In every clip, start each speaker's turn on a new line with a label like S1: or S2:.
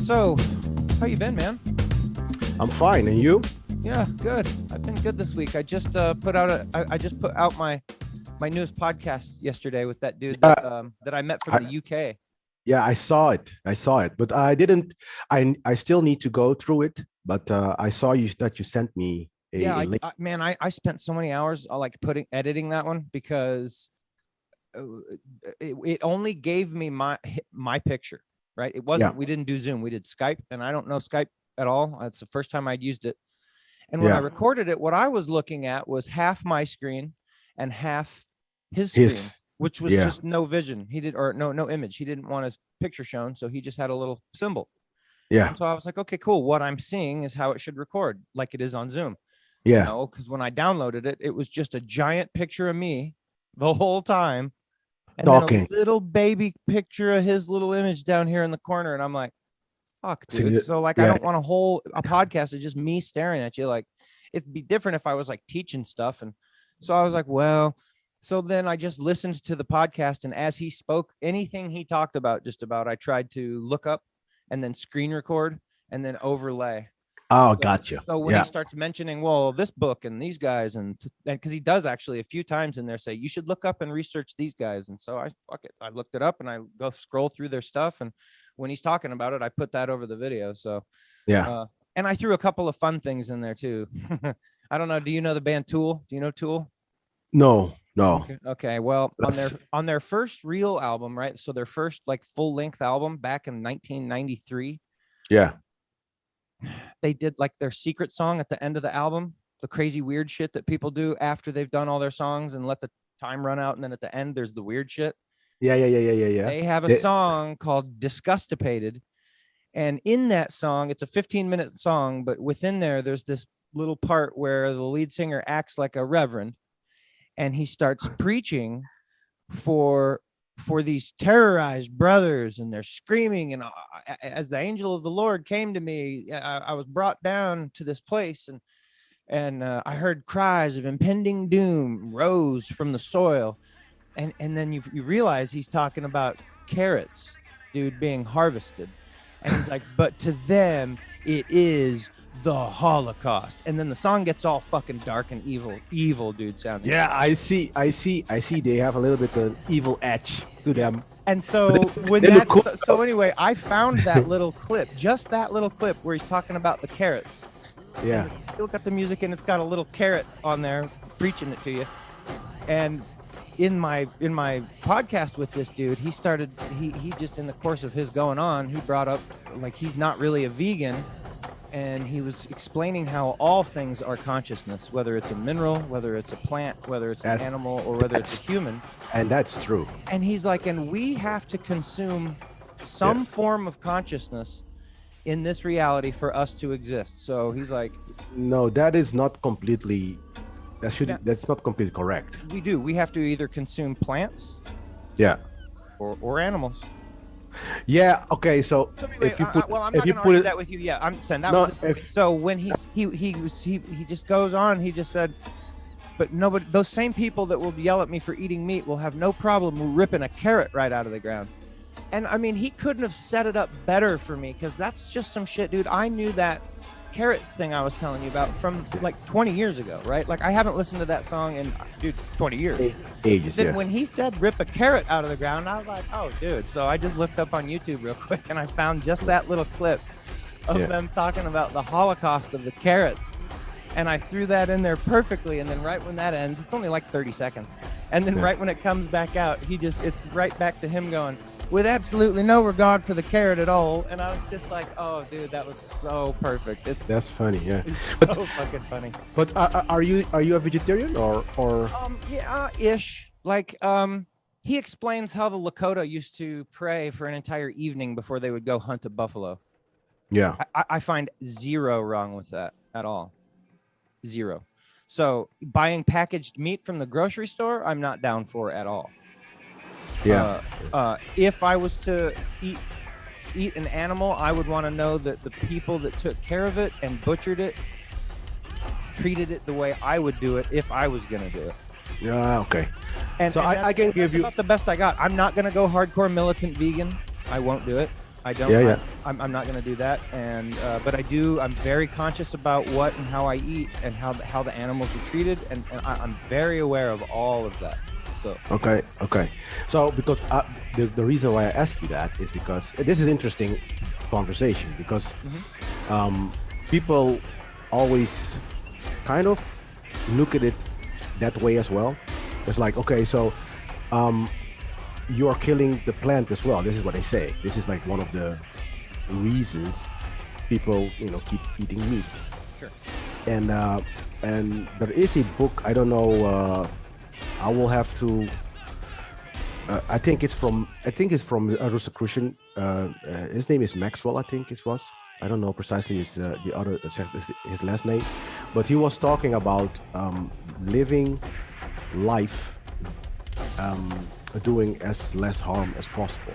S1: So, how you been, man?
S2: I'm fine, and you?
S1: Yeah, good. I've been good this week. I just put out my newest podcast yesterday with that dude that I met from the UK.
S2: Yeah, I saw it, but I didn't. I still need to go through it, but I saw that you sent me a link.
S1: I spent so many hours editing that one because it only gave me my picture. Right. It wasn't, we didn't do Zoom. We did Skype, and I don't know Skype at all. That's the first time I'd used it. And when I recorded it, what I was looking at was half my screen and half his screen, which was just no vision. No image. He didn't want his picture shown. So he just had a little symbol.
S2: Yeah.
S1: And so I was like, okay, cool. What I'm seeing is how it should record, like it is on Zoom.
S2: Yeah.
S1: Because when I downloaded it, it was just a giant picture of me the whole time. And then a little baby picture of his little image down here in the corner. And I'm like, fuck, dude. So I don't want a podcast of just me staring at you. Like, it'd be different if I was like teaching stuff. And so I was like, well, so then I just listened to the podcast. And as he spoke, anything he talked about, I tried to look up and then screen record and then overlay.
S2: Oh, gotcha.
S1: So when he starts mentioning, well, this book and these guys, and because he does actually a few times in there say, you should look up and research these guys. And so I looked it up and I go scroll through their stuff. And when he's talking about it, I put that over the video. So, and I threw a couple of fun things in there too. I don't know. Do you know the band Tool? Do you know Tool?
S2: No.
S1: Okay. Well, on their first real album, right? So their first like full length album back in 1993.
S2: Yeah.
S1: They did like their secret song at the end of the album, the crazy weird shit that people do after they've done all their songs and let the time run out. And then at the end, there's the weird shit.
S2: Yeah.
S1: They have a song called Disgustipated. And in that song, it's a 15-minute song, but within there's this little part where the lead singer acts like a reverend and he starts preaching for these terrorized brothers, and they're screaming. And as the angel of the Lord came to me, I was brought down to this place, and I heard cries of impending doom rose from the soil. And then you realize he's talking about carrots, dude, being harvested. And he's like, but to them, it is the Holocaust. And then the song gets all fucking dark and evil, dude, sounding.
S2: Yeah, I see. They have a little bit of evil edge to them.
S1: And so anyway, I found that little clip, just that little clip where he's talking about the carrots.
S2: Yeah.
S1: And it's still got the music, and it's got a little carrot on there preaching it to you. And in my podcast with this dude, he just, in the course of his going on, he brought up like he's not really a vegan. And he was explaining how all things are consciousness, whether it's a mineral, whether it's a plant, whether it's an animal, or whether it's a human.
S2: And that's true.
S1: And he's like, and we have to consume some form of consciousness in this reality for us to exist. So he's like,
S2: no, that is not completely, that's not completely correct.
S1: We have to either consume plants or animals.
S2: Yeah. Okay. So if you put,
S1: I'm not going to argue that with you. Yeah, I'm saying that. So when he just goes on, he just said, but nobody, those same people that will yell at me for eating meat will have no problem ripping a carrot right out of the ground. And I mean, he couldn't have set it up better for me, because that's just some shit, dude. I knew that carrot thing I was telling you about from like 20 years ago, right? Like, I haven't listened to that song in 20 years.
S2: Ages.
S1: Then when he said rip a carrot out of the ground, I was like, oh, dude. So I just looked up on YouTube real quick, and I found just that little clip of them talking about the Holocaust of the carrots. And I threw that in there perfectly. And then right when that ends, it's only like 30 seconds. And then right when it comes back out, it's right back to him going, with absolutely no regard for the carrot at all. And I was just like, oh, dude, that was so perfect.
S2: That's funny, yeah.
S1: It's so fucking funny.
S2: But are you a vegetarian or?
S1: Ish. Like, he explains how the Lakota used to pray for an entire evening before they would go hunt a buffalo.
S2: Yeah.
S1: I find zero wrong with that at all. Zero. So buying packaged meat from the grocery store, I'm not down for at all.
S2: Yeah.
S1: If I was to eat an animal, I would want to know that the people that took care of it and butchered it treated it the way I would do it if I was going to do it.
S2: Yeah. Okay.
S1: And
S2: so I can give you
S1: about the best I got. I'm not going to go hardcore militant vegan. I won't do it. I don't.
S2: Yeah, yeah.
S1: I'm not going to do that. And but I do. I'm very conscious about what and how I eat and how the animals are treated, and I'm very aware of all of that. So
S2: okay. So because the reason why I ask you that is because this is interesting conversation because people always kind of look at it that way as well. It's like, okay, so you are killing the plant as well. This is what they say. This is like one of the reasons people, keep eating meat.
S1: Sure.
S2: And there is a book. I don't know. I will have to. I think it's from a Rosicrucian. His name is Maxwell. I think it was. I don't know precisely his last name, but he was talking about living life. Doing as less harm as possible.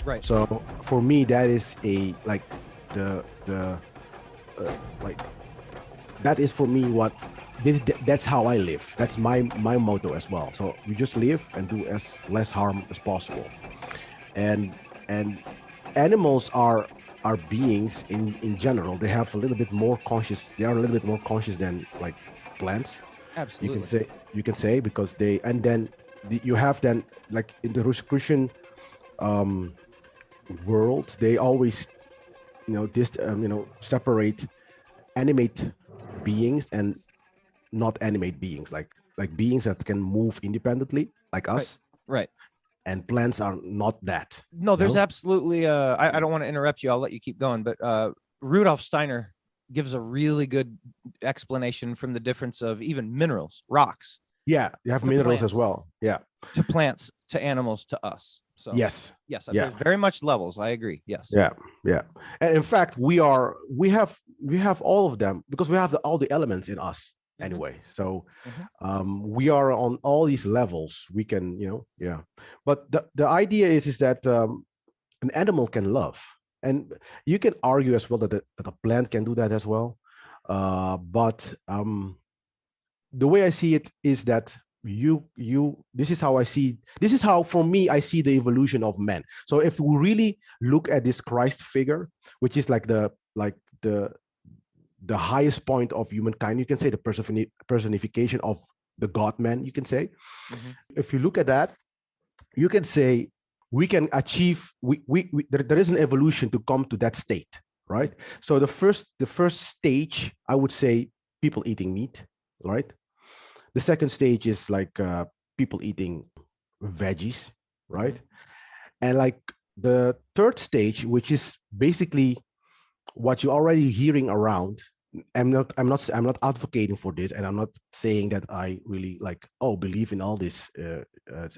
S1: Right.
S2: So for me, that is that is for me that's how I live. That's my motto as well. So we just live and do as less harm as possible. And animals are beings in general. They have a little bit more conscious. They are a little bit more conscious than like plants.
S1: Absolutely.
S2: You can say because they, and then you have then like in the Rosicrucian world, they always separate animate beings and not animate beings, like beings that can move independently like us.
S1: Right.
S2: And plants are not that.
S1: No, there's absolutely I don't want to interrupt you. I'll let you keep going, but Rudolf Steiner gives a really good explanation from the difference of even minerals, rocks.
S2: Yeah, you have minerals as well. Yeah.
S1: To plants, to animals, to us. So
S2: yes,
S1: there's very much levels. I agree. Yes.
S2: Yeah. And in fact, we have all of them because we have all the elements in us anyway. So we are on all these levels. We can, But the idea is that an animal can love, and you can argue as well that a plant can do that as well. But the way I see it is that this is how for me I see the evolution of man. So if we really look at this Christ figure, which is like the highest point of humankind, you can say the personification of the God man, you can say. If you look at that, you can say we can achieve there is an evolution to come to that state, right? So the first stage, I would say, people eating meat, right? The second stage is like people eating veggies, right? And like the third stage, which is basically what you're already hearing around. I'm not advocating for this, and I'm not saying that I really believe in all this.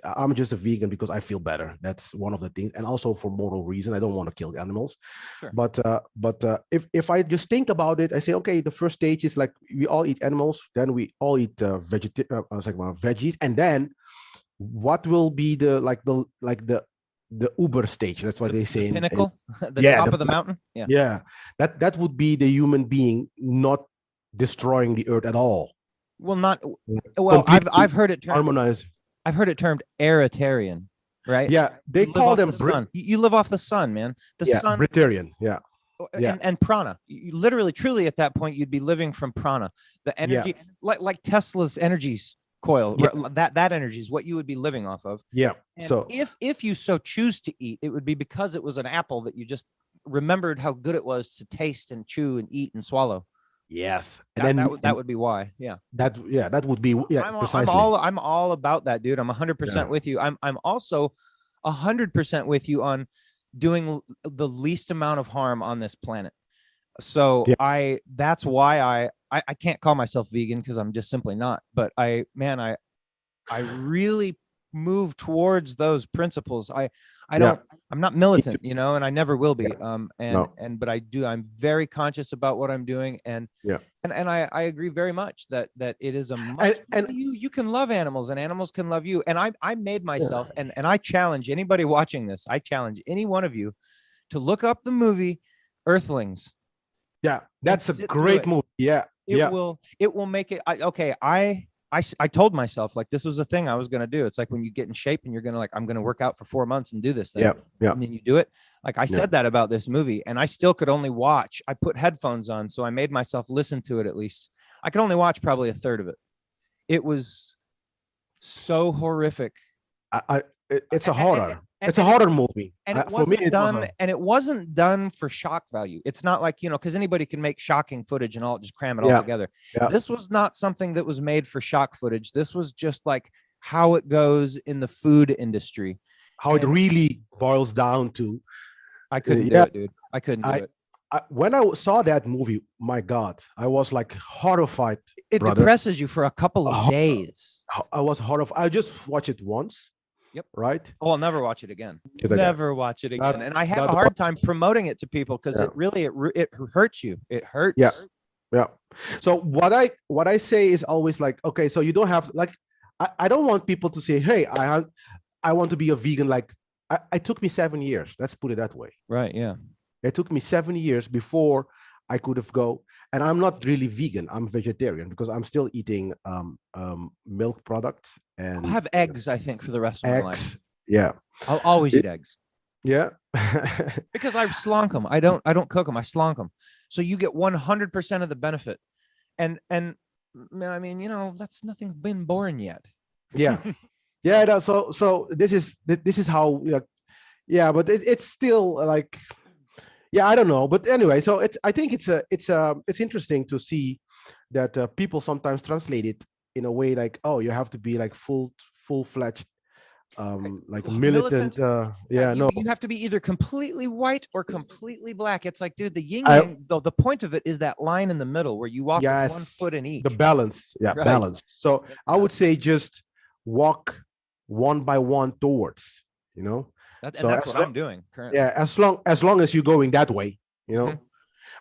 S2: I'm just a vegan because I feel better. That's one of the things, and also for moral reason. I don't want to kill the animals. Sure. But if I just think about it, I say, okay, the first stage is like we all eat animals, then we all eat veggies, and then what will be the Uber stage? That's what they say.
S1: The pinnacle, top of the mountain.
S2: Yeah. That would be the human being not destroying the earth at all.
S1: Well, I've heard it termed
S2: harmonized.
S1: I've heard it termed aeritarian, right?
S2: Yeah, they call them
S1: sun. You live off the sun, man. The sun.
S2: Breatharian. Yeah.
S1: And prana. You literally, truly, at that point, you'd be living from prana. The energy, like Tesla's energies coil. That energy is what you would be living off of.
S2: Yeah.
S1: And
S2: so
S1: if you so choose to eat, it would be because it was an apple that you just remembered how good it was to taste and chew and eat and swallow.
S2: Yes.
S1: And that would be why. Yeah.
S2: That would be precisely.
S1: I'm all about that, dude. I'm 100% with you. I'm also 100% with you on doing the least amount of harm on this planet. So that's why I can't call myself vegan because I'm just simply not. But I really move towards those principles. I don't, I'm not
S2: Me too.
S1: militant, you know, and I never will be.
S2: No.
S1: But I'm very conscious about what I'm doing.
S2: Yeah.
S1: And I agree very much that it is a much,
S2: And
S1: you can love animals and animals can love you. And I made
S2: yeah.
S1: myself, and I challenge anybody watching this, I challenge any one of you to look up the movie Earthlings.
S2: Yeah,
S1: and
S2: that's a
S1: sit through
S2: great
S1: it.
S2: movie. Yeah.
S1: It
S2: Yeah.
S1: will make it. I told myself like this was the thing I was going to do. It's like when you get in shape and you're going to like, I'm going to work out for 4 months and do this thing.
S2: Yeah. Yeah.
S1: And then you do it. Like I
S2: Yeah.
S1: said that about this movie, and I still could only watch. I put headphones on, so I made myself listen to it at least. I could only watch probably a third of it. It was so horrific.
S2: It's a
S1: And,
S2: horror. It's a horror movie.
S1: and it
S2: For me,
S1: wasn't
S2: it was
S1: done
S2: a,
S1: and it wasn't done for shock value. It's not like, you know, because anybody can make shocking footage and all just cram it all
S2: yeah.
S1: together.
S2: Yeah.
S1: This was not something that was made for shock footage. This was just like how it goes in the food industry.
S2: How it
S1: And
S2: really boils down to.
S1: I couldn't do
S2: Yeah.
S1: it, dude. I couldn't do it.
S2: When I saw that movie, my God, I was like horrified.
S1: It
S2: brother.
S1: depresses you for a couple of days.
S2: I was horrified. I just watched it once.
S1: Yep.
S2: Right.
S1: Oh, I'll never watch it again.
S2: Again.
S1: Never watch it again. And I have a
S2: Not
S1: hard time promoting it to people because
S2: Yeah.
S1: it hurts you. It hurts.
S2: Yeah. Yeah. So what I say is always like, okay, so you don't have like, I don't want people to say, hey, I want to be a vegan. Like it took me 7 years. Let's put it that way.
S1: Right. Yeah.
S2: It took me 7 years before I could have go. And I'm not really vegan. I'm vegetarian because I'm still eating milk products and
S1: I'll have eggs, I think, for the rest of my life.
S2: eggs. Yeah.
S1: I'll always eat eggs
S2: Yeah.
S1: because I slonk them. I don't cook them. I slonk them. So you get 100% of the benefit. And I mean, you know, that's nothing been born yet.
S2: Yeah. Yeah. So this is how, yeah, but it's still like, yeah, I don't know. But anyway, so I think it's interesting to see that people sometimes translate it in a way like, oh, you have to be like full-fledged like militant. Yeah, no.
S1: You have to be either completely white or completely black. It's like, dude, the yin yang, the point of it is that line in the middle where you walk with 1 foot in each.
S2: The balance. Yeah,
S1: Right.
S2: balance. So I would say just walk one by one towards, you know.
S1: That's
S2: So
S1: what I'm doing currently.
S2: Yeah, as long as you're going that way, you know.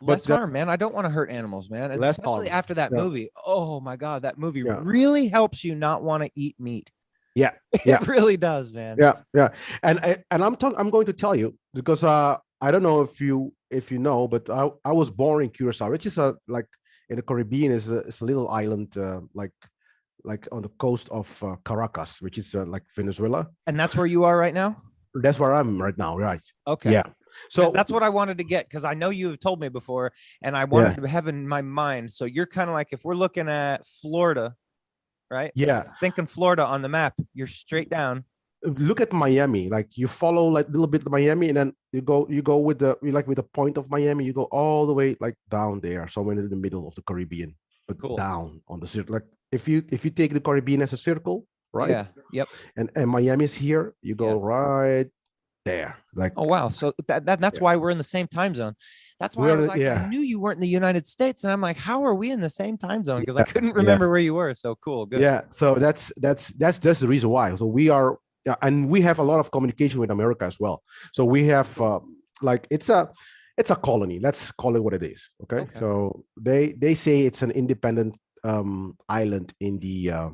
S1: Less harm, man. I don't want to hurt animals, man. And
S2: Less
S1: especially
S2: harm.
S1: after that
S2: Yeah.
S1: movie. Oh my God, that movie
S2: Yeah.
S1: really helps you not want to eat meat.
S2: Yeah.
S1: It
S2: Yeah.
S1: really does, man.
S2: Yeah, yeah. And I'm going to tell you because I don't know if you know, but I was born in Curacao, which is like in the Caribbean is a little island like on the coast of Caracas, which is like Venezuela.
S1: And that's where you are right now?
S2: That's where I'm right now, right?
S1: Okay.
S2: Yeah. So
S1: that's what I wanted to get because I know you have told me before, and I wanted to have in my mind. So you're kind of like, if we're looking at Florida, right?
S2: Yeah.
S1: Thinking Florida on the map, you're straight down.
S2: Look at Miami. Like you follow like a little bit of Miami, and then you go with the point of Miami. You go all the way like down there, somewhere in the middle of the Caribbean, but down on the circle. Like if you take the Caribbean as a circle, right?
S1: Yeah. Yep.
S2: And Miami's here. You go right there. Like,
S1: oh wow. So that's why we're in the same time zone. That's why I was like, I knew you weren't in the United States, and I'm like, how are we in the same time zone? Because I couldn't remember where you were. So cool. Good.
S2: Yeah. So that's the reason why. So we are, and we have a lot of communication with America as well. So we have like it's a colony. Let's call it what it is. Okay. So they say it's an independent island in the.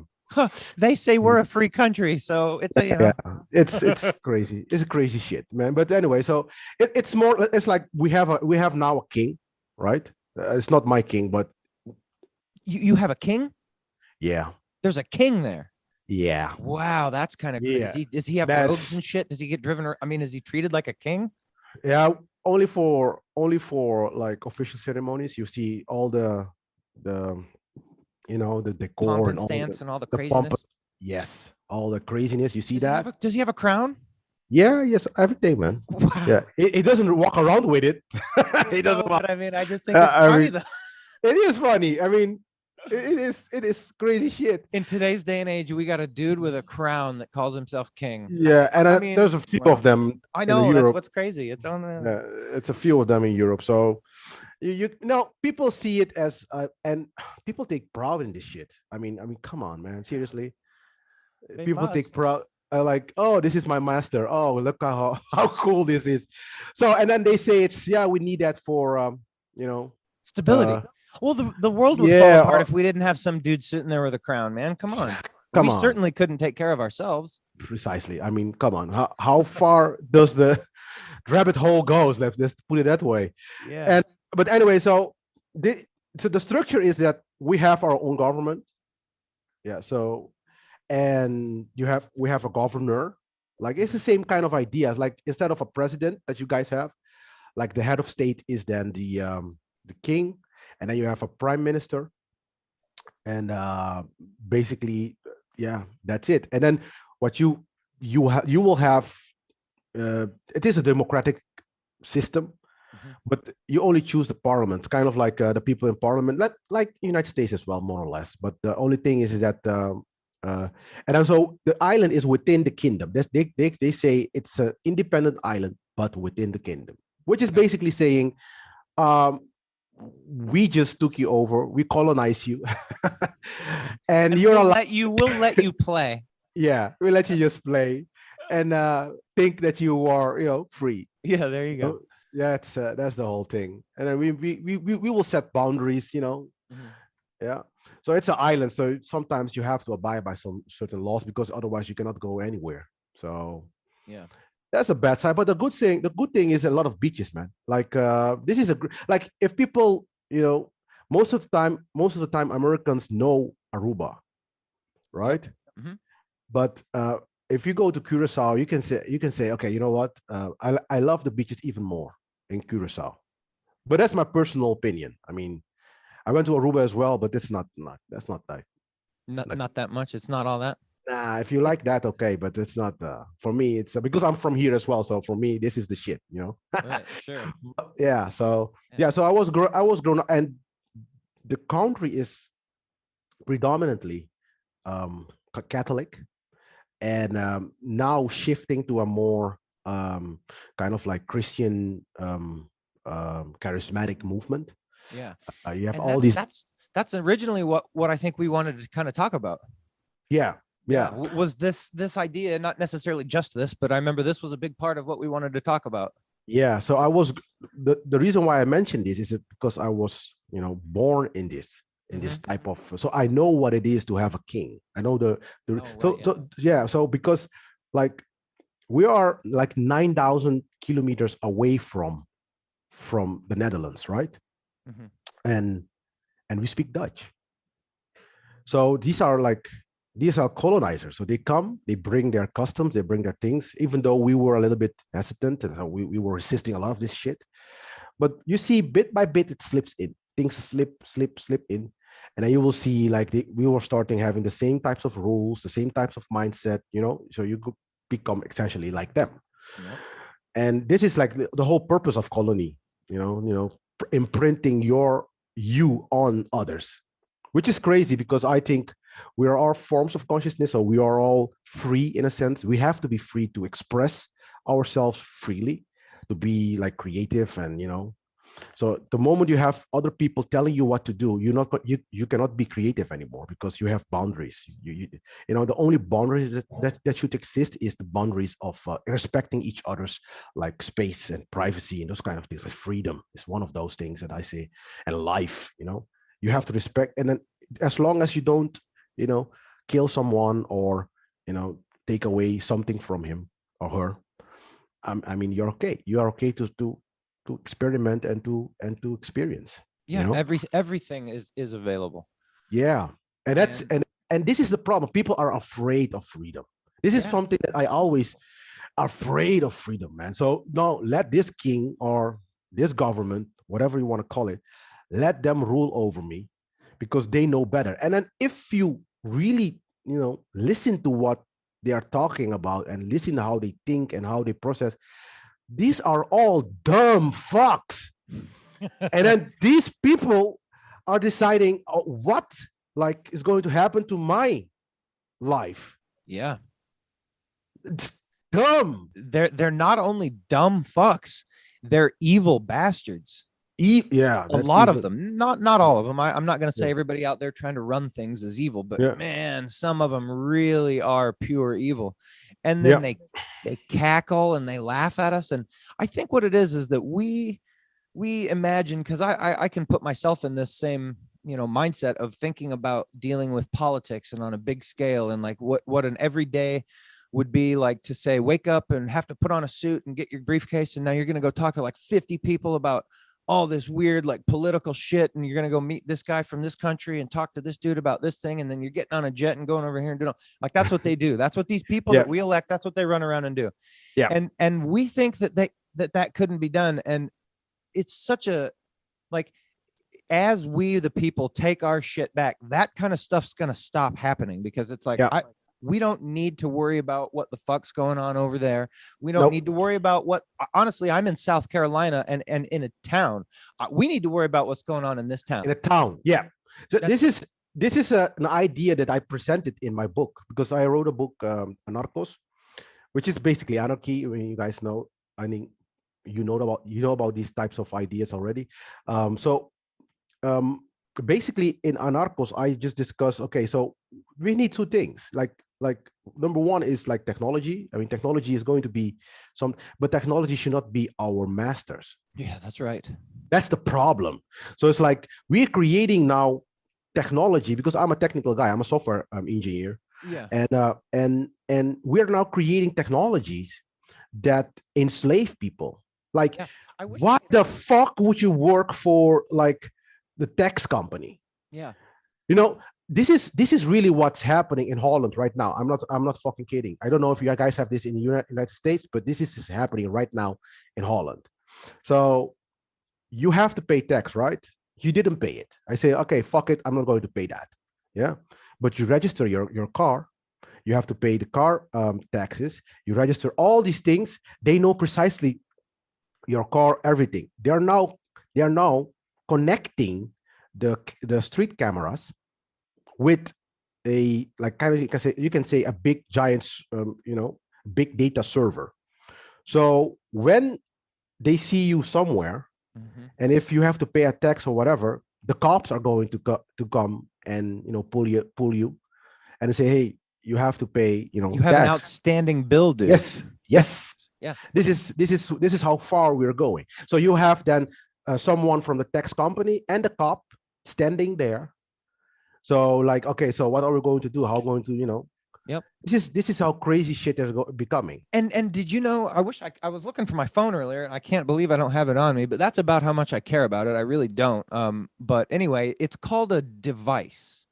S1: They say we're a free country, so it's a
S2: it's crazy. It's a crazy shit, man. But anyway, so it's more. It's like we have now a king, right? It's not my king, but
S1: you have a king.
S2: Yeah,
S1: there's a king there.
S2: Yeah.
S1: Wow, that's kind of crazy.
S2: Yeah.
S1: Does he have robes and shit? Does he get driven? I mean, is he treated like a king?
S2: Yeah, only for like official ceremonies. You see all the the decor
S1: pomp
S2: and all
S1: stance and all the craziness.
S2: Yes, all the craziness. You see that?
S1: Does he have a crown?
S2: Yeah, yes, everything, man.
S1: Wow.
S2: Yeah, he doesn't walk around with it. He doesn't.
S1: But I mean, I just think it's funny though.
S2: It is funny. I mean, it is crazy shit.
S1: In today's day and age, we got a dude with a crown that calls himself king.
S2: Yeah, and I mean, there's a few of them.
S1: I know that's what's crazy. It's on the.
S2: It's a few of them in Europe. So you know, people see it as and people take pride in this shit. I mean, come on, man. Seriously, people take pride. like, oh, this is my master. Oh, look how cool this is. So, and then they say we need that for
S1: stability. Well, the world would fall apart if we didn't have some dude sitting there with a crown, man. Come on. We certainly couldn't take care of ourselves.
S2: Precisely. I mean, come on. How far does the rabbit hole goes? Let's put it that way.
S1: Yeah.
S2: But anyway, so the structure is that we have our own government. Yeah. So, and we have a governor. Like, it's the same kind of ideas. Like, instead of a president that you guys have, like the head of state is then the king, and then you have a prime minister, and basically, yeah, that's it. And then what you will have, it is a democratic system, but you only choose the parliament, kind of like the people in parliament, like United States as well, more or less. But the only thing is that and also the island is within the kingdom. They say it's an independent island, but within the kingdom, which is basically saying, we just took you over, we colonize you, and
S1: we'll let you play.
S2: Yeah, we let you just play, and think that you are free.
S1: Yeah, there you go.
S2: Yeah, that's the whole thing. And then we will set boundaries, Yeah. So it's an island, so sometimes you have to abide by some certain laws, because otherwise you cannot go anywhere. So
S1: yeah,
S2: that's a bad side. But the good thing is a lot of beaches, man. Like, this is like, if people, most of the time Americans know Aruba, right?
S1: Mm-hmm.
S2: But if you go to Curacao, you can say, okay, you know what? I love the beaches even more in Curacao. But that's my personal opinion. I mean, I went to Aruba as well, but that's not like
S1: not that much. It's not all that.
S2: Nah, if you like that, okay, but it's not for me. It's because I'm from here as well, so for me, this is the shit,
S1: Right, sure.
S2: Yeah. So so I was grown up, and the country is predominantly Catholic, and now shifting to a more kind of like Christian charismatic movement.
S1: Yeah.
S2: You have all these.
S1: That's originally what I think we wanted to kind of talk about.
S2: Yeah.
S1: Was this idea, not necessarily just this, but I remember this was a big part of what we wanted to talk about.
S2: Yeah. So I was the reason why I mentioned this is because I was born in this type of, so I know what it is to have a king. I know so because like we are like 9,000 kilometers away from the Netherlands, right?
S1: Mm-hmm.
S2: And we speak Dutch. So these are colonizers. So they come, they bring their customs, they bring their things, even though we were a little bit hesitant, and so we were resisting a lot of this shit. But you see, bit by bit, it slips in. Things slip in. And then you will see we were starting having the same types of rules, the same types of mindset, so you could become essentially like them. Yep. And this is like the whole purpose of colony, imprinting you on others, which is crazy, because I think we are all forms of consciousness, so we are all free in a sense. We have to be free to express ourselves freely, to be like creative, and so the moment you have other people telling you what to do, you cannot be creative anymore, because you have boundaries. The only boundaries that should exist is the boundaries of respecting each other's like space and privacy and those kind of things. Like freedom is one of those things that I say, and life. You have to respect, and then as long as you don't kill someone or take away something from him or her, I mean, you're okay. You are okay to experiment and to experience.
S1: Everything is available.
S2: Yeah. And that's and this is the problem. People are afraid of freedom. This is something that I always afraid of freedom, man. So no, let this king or this government, whatever you want to call it, let them rule over me, because they know better. And then if you really listen to what they are talking about, and listen to how they think and how they process, these are all dumb fucks. And then these people are deciding what is going to happen to my life.
S1: Yeah.
S2: It's dumb.
S1: They're not only dumb fucks, they're evil bastards.
S2: Yeah,
S1: a lot of them, not all of them. I'm not going to say everybody out there trying to run things is evil, but man, some of them really are pure evil. and then they cackle and they laugh at us. And I think what it is that we imagine, because I can put myself in this same mindset of thinking about dealing with politics and on a big scale, and like what an everyday would be like to say, wake up and have to put on a suit and get your briefcase, and now you're going to go talk to like 50 people about all this weird like political shit, and you're going to go meet this guy from this country and talk to this dude about this thing, and then you're getting on a jet and going over here and doing like, that's what they do. That's what these people that we elect, that's what they run around and do. And we think that couldn't be done. And it's such a, like, as we the people take our shit back, that kind of stuff's going to stop happening, because it's like, we don't need to worry about what the fuck's going on over there. We don't need to worry about what, honestly, I'm in South Carolina and in a town. We need to worry about what's going on in this town.
S2: In a town. Yeah. So this is an idea that I presented in my book, because I wrote a book, Anarchos, which is basically anarchy. I mean, you guys know, I think you know about these types of ideas already. Basically in Anarchos, I just discussed, okay, so we need two things. Like number one is like technology. I mean, technology is going to be but technology should not be our masters.
S1: Yeah, that's right.
S2: That's the problem. So it's like we're creating now technology, because I'm a technical guy. I'm a software engineer.
S1: Yeah.
S2: And we're now creating technologies that enslave people. Like, what the fuck would you work for, like the tax company?
S1: Yeah.
S2: This is really what's happening in Holland right now. I'm not fucking kidding. I don't know if you guys have this in the United States, but this is happening right now in Holland. So you have to pay tax, right? You didn't pay it. I say, okay, fuck it, I'm not going to pay that. Yeah. But you register your car. You have to pay the car taxes. You register all these things. They know precisely your car, everything. They are now connecting the street cameras with a, like, kind of, you can say a big giant big data server. So when they see you somewhere, and if you have to pay a tax or whatever, the cops are going to come and pull you and say, hey, you have to pay, you have
S1: tax. An outstanding bill, dude.
S2: Yes.
S1: Yeah.
S2: This is how far we're going. So you have then someone from the tax company and the cop standing there. So like, okay, so what are we going to do? How going to,
S1: Yep.
S2: This is how crazy shit is becoming.
S1: And did you know, I wish I was looking for my phone earlier, and I can't believe I don't have it on me, but that's about how much I care about it. I really don't. But anyway, it's called a device.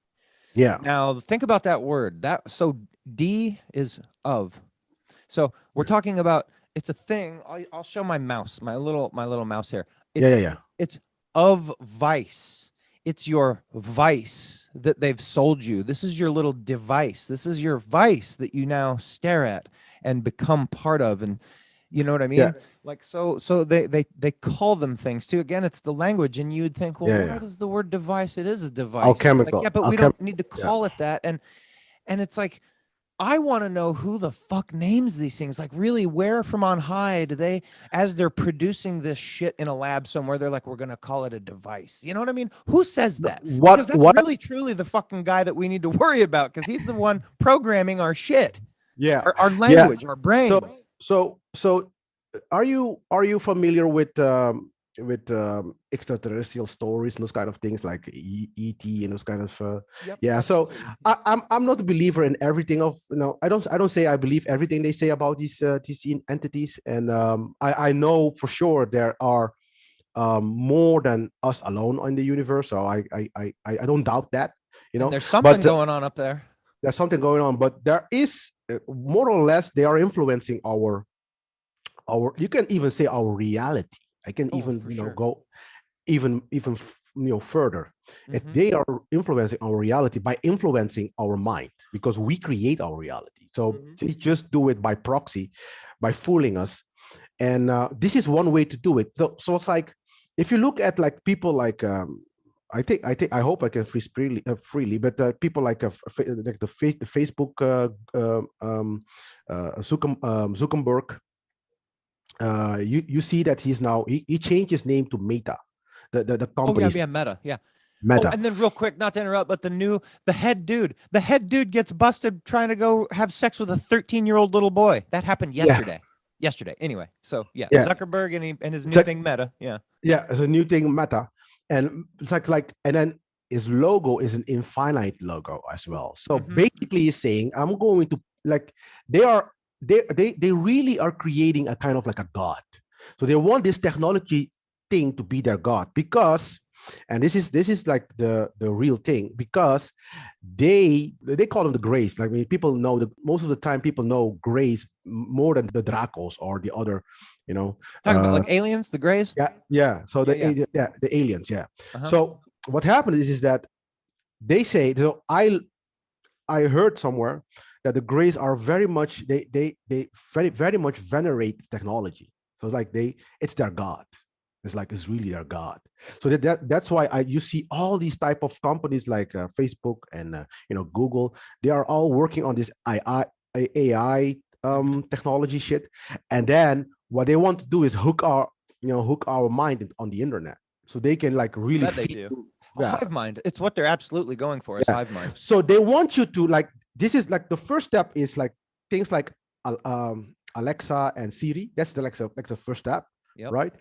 S2: Yeah.
S1: Now think about that word. So D is of. So we're talking about, it's a thing. I'll show my mouse, my little mouse here. It's of vice. It's your vice that they've sold you. This is your little device. This is your vice that you now stare at and become part of. And you know what I mean?
S2: Yeah.
S1: Like, so they call them things too. Again, it's the language, and you would think, well, what is the word device? It is a device.
S2: Alchemical.
S1: Like, but we don't need to call it that. And it's like, I want to know who the fuck names these things. Like, really, where from on high do they, as they're producing this shit in a lab somewhere, they're like, we're going to call it a device. You know what I mean? Who says that? Because that's really, truly the fucking guy that we need to worry about, because he's the one programming our shit.
S2: Yeah.
S1: Our language, our brain.
S2: So are you familiar with extraterrestrial stories and those kind of things, like ET and those kind of So I'm not a believer in everything of, I don't say I believe everything they say about these entities, and I know for sure there are more than us alone in the universe, so I don't doubt that,
S1: And there's something going on up there.
S2: There's something going on, but there is more or less, they are influencing our you can even say our reality. I can even go even further. If they are influencing our reality by influencing our mind, because we create our reality. So they just do it by proxy, by fooling us. And this is one way to do it. So it's like, if you look at like people like I hope I can freely, but people like the Facebook Zuckerberg. You see that he changed his name to Meta, the company.
S1: Meta. Yeah.
S2: Meta.
S1: And then real quick, not to interrupt, but the head dude gets busted trying to go have sex with a 13-year-old little boy. That happened yesterday. Anyway, so Zuckerberg and his new thing, Meta.
S2: It's a new thing, Meta, and it's like, and then his logo is an infinite logo as well. So basically, he's saying, I'm going to, like, they really are creating a kind of like a god. So they want this technology thing to be their god, because, and this is like the real thing, because they call them the Greys. Like, I mean, people know that most of the time people know Greys more than the Dracos or the other,
S1: talking about like aliens, the Greys.
S2: So the aliens. So what happened is that they say, so I heard somewhere that the Greys are very much, they very much venerate technology. So like it's their god. It's really their god. So that's why you see all these type of companies like Facebook and Google. They are all working on this AI technology shit. And then what they want to do is hook our mind on the internet, so they can like really
S1: hive mind. It's what they're absolutely going for, is hive mind.
S2: So they want you to, like, this is like the first step is like things like Alexa and Siri. That's the first step, right?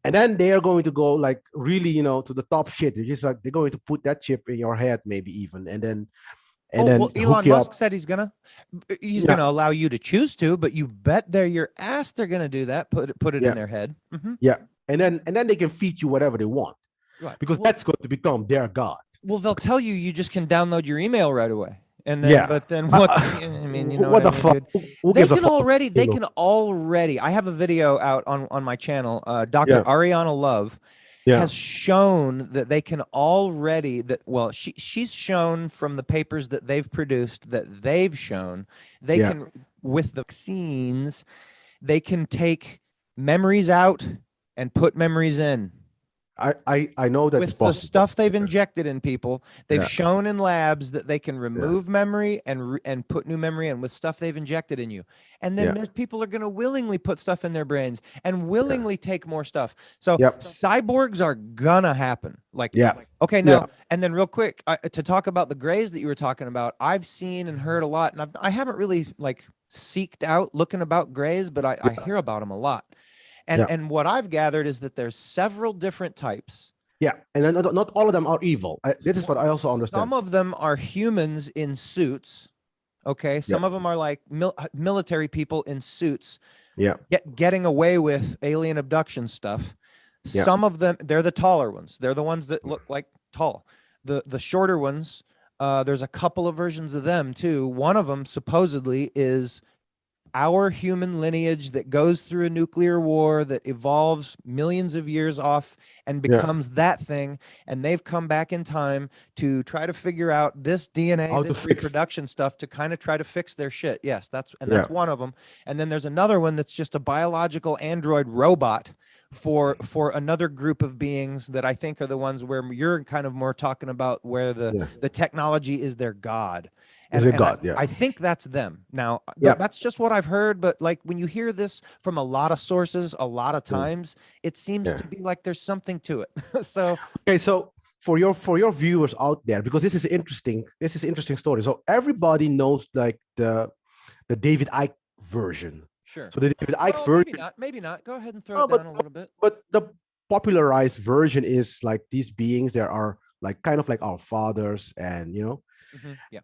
S2: And then they are going to go like really, to the top shit. They're just like, they're going to put that chip in your head, maybe even, and then
S1: Elon Musk said he's gonna allow you to choose to, but you bet your ass they're gonna do that. Put it in their head.
S2: And then they can feed you whatever they want, right? Because that's going to become their god.
S1: Well, they'll tell you just can download your email right away. And then, but then what? I mean, what the fuck? They can already. I have a video out on my channel. Dr. Ariana Love has shown that they can already. She's shown from the papers that they've produced that they've shown they can, with the vaccines, they can take memories out and put memories in.
S2: I know that
S1: with the stuff they've injected in people, they've shown in labs that they can remove memory and put new memory in with stuff they've injected in you. And then there's people are going to willingly put stuff in their brains and willingly take more stuff. So cyborgs are gonna happen. Okay, now and then real quick to talk about the Greys that you were talking about. I've seen and heard a lot, and I haven't really like seeked out looking about Greys, but I hear about them a lot. And what I've gathered is that there's several different types.
S2: Yeah, and then not all of them are evil. This is what I also understand.
S1: Some of them are humans in suits. Okay, some of them are like military people in suits. Getting away with alien abduction stuff. Some of them, they're the taller ones. They're the ones that look like tall. The shorter ones, there's a couple of versions of them too. One of them supposedly is our human lineage that goes through a nuclear war that evolves millions of years off and becomes that thing. And they've come back in time to try to figure out this DNA, this reproduction stuff to kind of try to fix their shit. Yes, that's one of them. And then there's another one that's just a biological android robot for another group of beings that I think are the ones where you're kind of more talking about, where the technology is their god. I think that's them. Now, that's just what I've heard. But like when you hear this from a lot of sources, a lot of times, it seems to be like there's something to it. So
S2: for your viewers out there, because this is interesting story. So everybody knows like the David Icke version.
S1: Sure.
S2: So the David Icke version.
S1: Maybe not. Go ahead and throw it down a little bit.
S2: But the popularized version is like these beings. There are like kind of like our fathers, and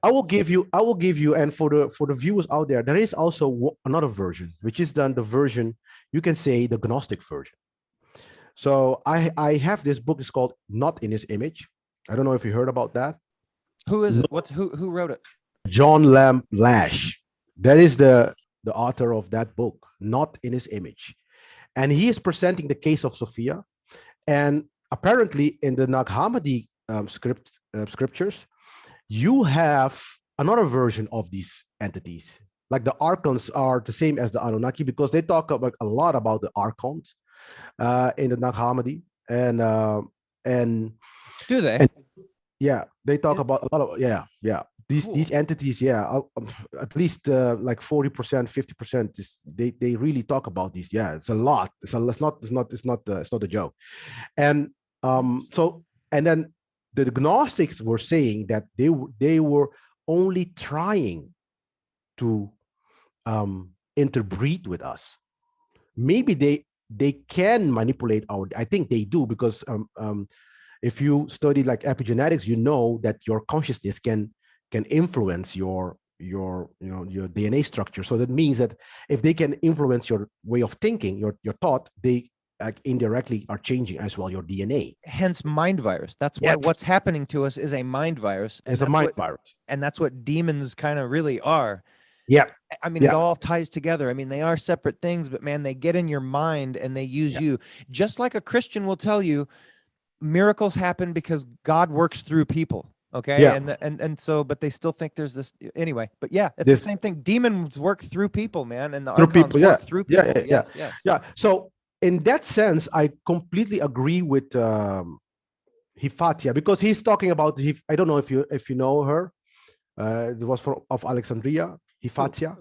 S2: I will give you, and for the viewers out there, there is also another version, which is then the version, you can say, the Gnostic version. So I have this book. It's called Not in His Image. I don't know if you heard about that.
S1: Who is it? Who wrote it?
S2: John Lamb Lash. That is the author of that book, Not in His Image, and he is presenting the case of Sophia. And apparently, in the Nag Hammadi scriptures, you have another version of these entities. Like the Archons are the same as the Anunnaki, because they talk about a lot about the Archons in the Nag Hammadi, and
S1: do they?
S2: They talk about a lot of these entities. At least like 40%, 50%. They really talk about these. It's a lot. It's not a joke. And then the Gnostics were saying that they were only trying to interbreed with us. Maybe they can manipulate our. I think they do, because if you study like epigenetics, you know that your consciousness can influence your DNA structure. So that means that if they can influence your way of thinking, your thought, they indirectly are changing as well your DNA.
S1: Hence mind virus. That's why what's happening to us is a mind virus.
S2: It's a mind virus.
S1: And that's what demons kind of really are.
S2: Yeah.
S1: I mean, it all ties together. I mean, they are separate things, but man, they get in your mind and they use you. Just like a Christian will tell you, miracles happen because God works through people. Okay.
S2: Yeah.
S1: And so, but they still think there's this anyway. But yeah, it's the same thing. Demons work through people, man. And the Archons work through people. Yeah.
S2: So in that sense, I completely agree with Hypatia, because he's talking about, I don't know if you know her. It was of Alexandria, Hypatia.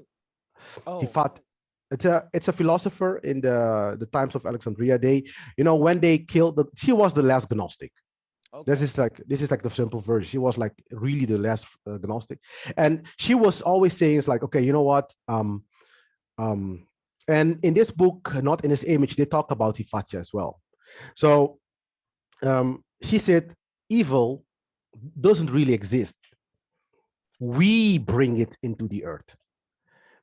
S2: It's a philosopher in the times of Alexandria. They, when they killed she was the last Gnostic. Okay. This is like the simple version. She was like really the last Gnostic, and she was always saying, it's like, okay, you know what? And in this book, Not in His Image, they talk about Hypatia as well. So she said, evil doesn't really exist. We bring it into the earth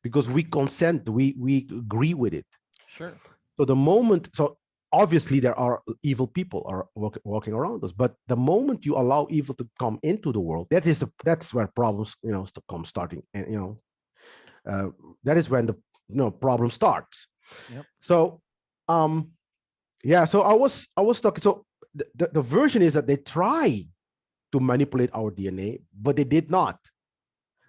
S2: because we consent, we agree with it.
S1: Sure.
S2: So obviously there are evil people are walking around us, but the moment you allow evil to come into the world, that's where problems come starting, and that is when the problem starts.
S1: Yep.
S2: So so I was talking. So the version is that they tried to manipulate our DNA, but they did not.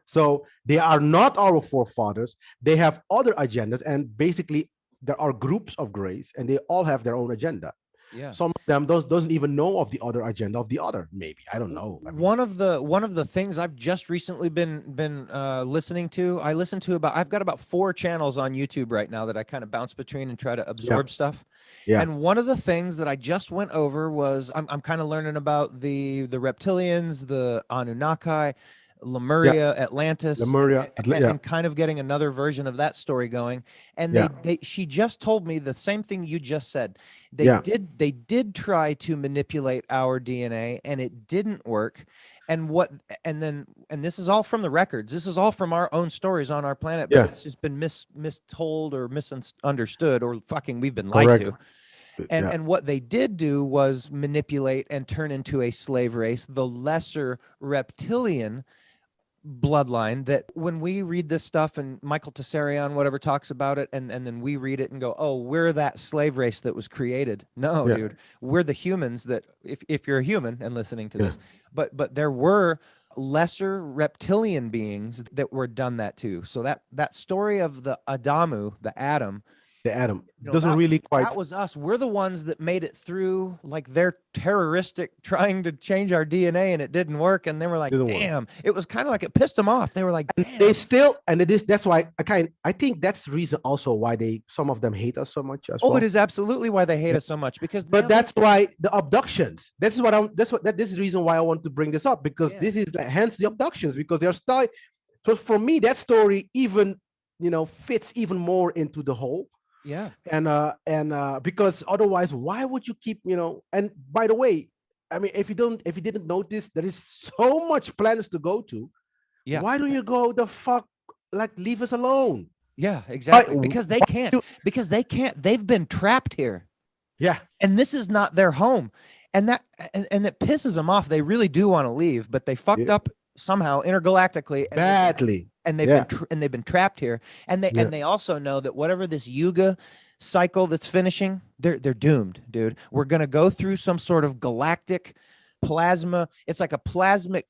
S2: So they are not our forefathers. They have other agendas, and basically there are groups of grace, and they all have their own agenda.
S1: Yeah.
S2: Some of them doesn't even know of the other agenda of the other. Maybe, I don't know.
S1: One of the things I've just recently been listening to. I've got about 4 channels on YouTube right now that I kind of bounce between and try to absorb stuff. Yeah. And one of the things that I just went over was I'm kind of learning about the reptilians, the Anunnaki, Lemuria, Atlantis, and kind of getting another version of that story going. And she just told me the same thing you just said. They did try to manipulate our DNA, and it didn't work. And this is all from the records. This is all from our own stories on our planet, but it's just been mistold or misunderstood, or we've been lied to. And what they did do was manipulate and turn into a slave race, the lesser reptilian bloodline, that when we read this stuff and Michael Tessarion, whatever, talks about it, and then we read it and go, oh, we're that slave race that was created. No, dude, we're the humans that, if you're a human and listening to this, but there were lesser reptilian beings that were done that too. So that story of the Adamu, the Adam, doesn't really quite. That was us. We're the ones that made it through. Like, they're terroristic trying to change our DNA, and it didn't work. And they were like, damn. It was kind of like it pissed them off. They were like, damn. They still, and that's why I think that's the reason also why some of them hate us so much as well. It is absolutely why they hate us so much, because.
S2: But that's why the abductions. This is the reason why I want to bring this up, because this is hence the abductions, because they're still. So for me, that story even fits even more into the whole.
S1: Yeah.
S2: And because otherwise, why would you keep, and by the way, I mean, if you didn't notice, there is so much planets to go to. Yeah. Why don't you go the fuck, leave us alone?
S1: Yeah, exactly. Because they can't, they've been trapped here.
S2: Yeah.
S1: And this is not their home. And it pisses them off. They really do want to leave, but they fucked up somehow intergalactically
S2: badly.
S1: And they've been trapped here, and they also know that whatever this Yuga cycle that's finishing, they're doomed, dude. We're gonna go through some sort of galactic plasma. It's like a plasmic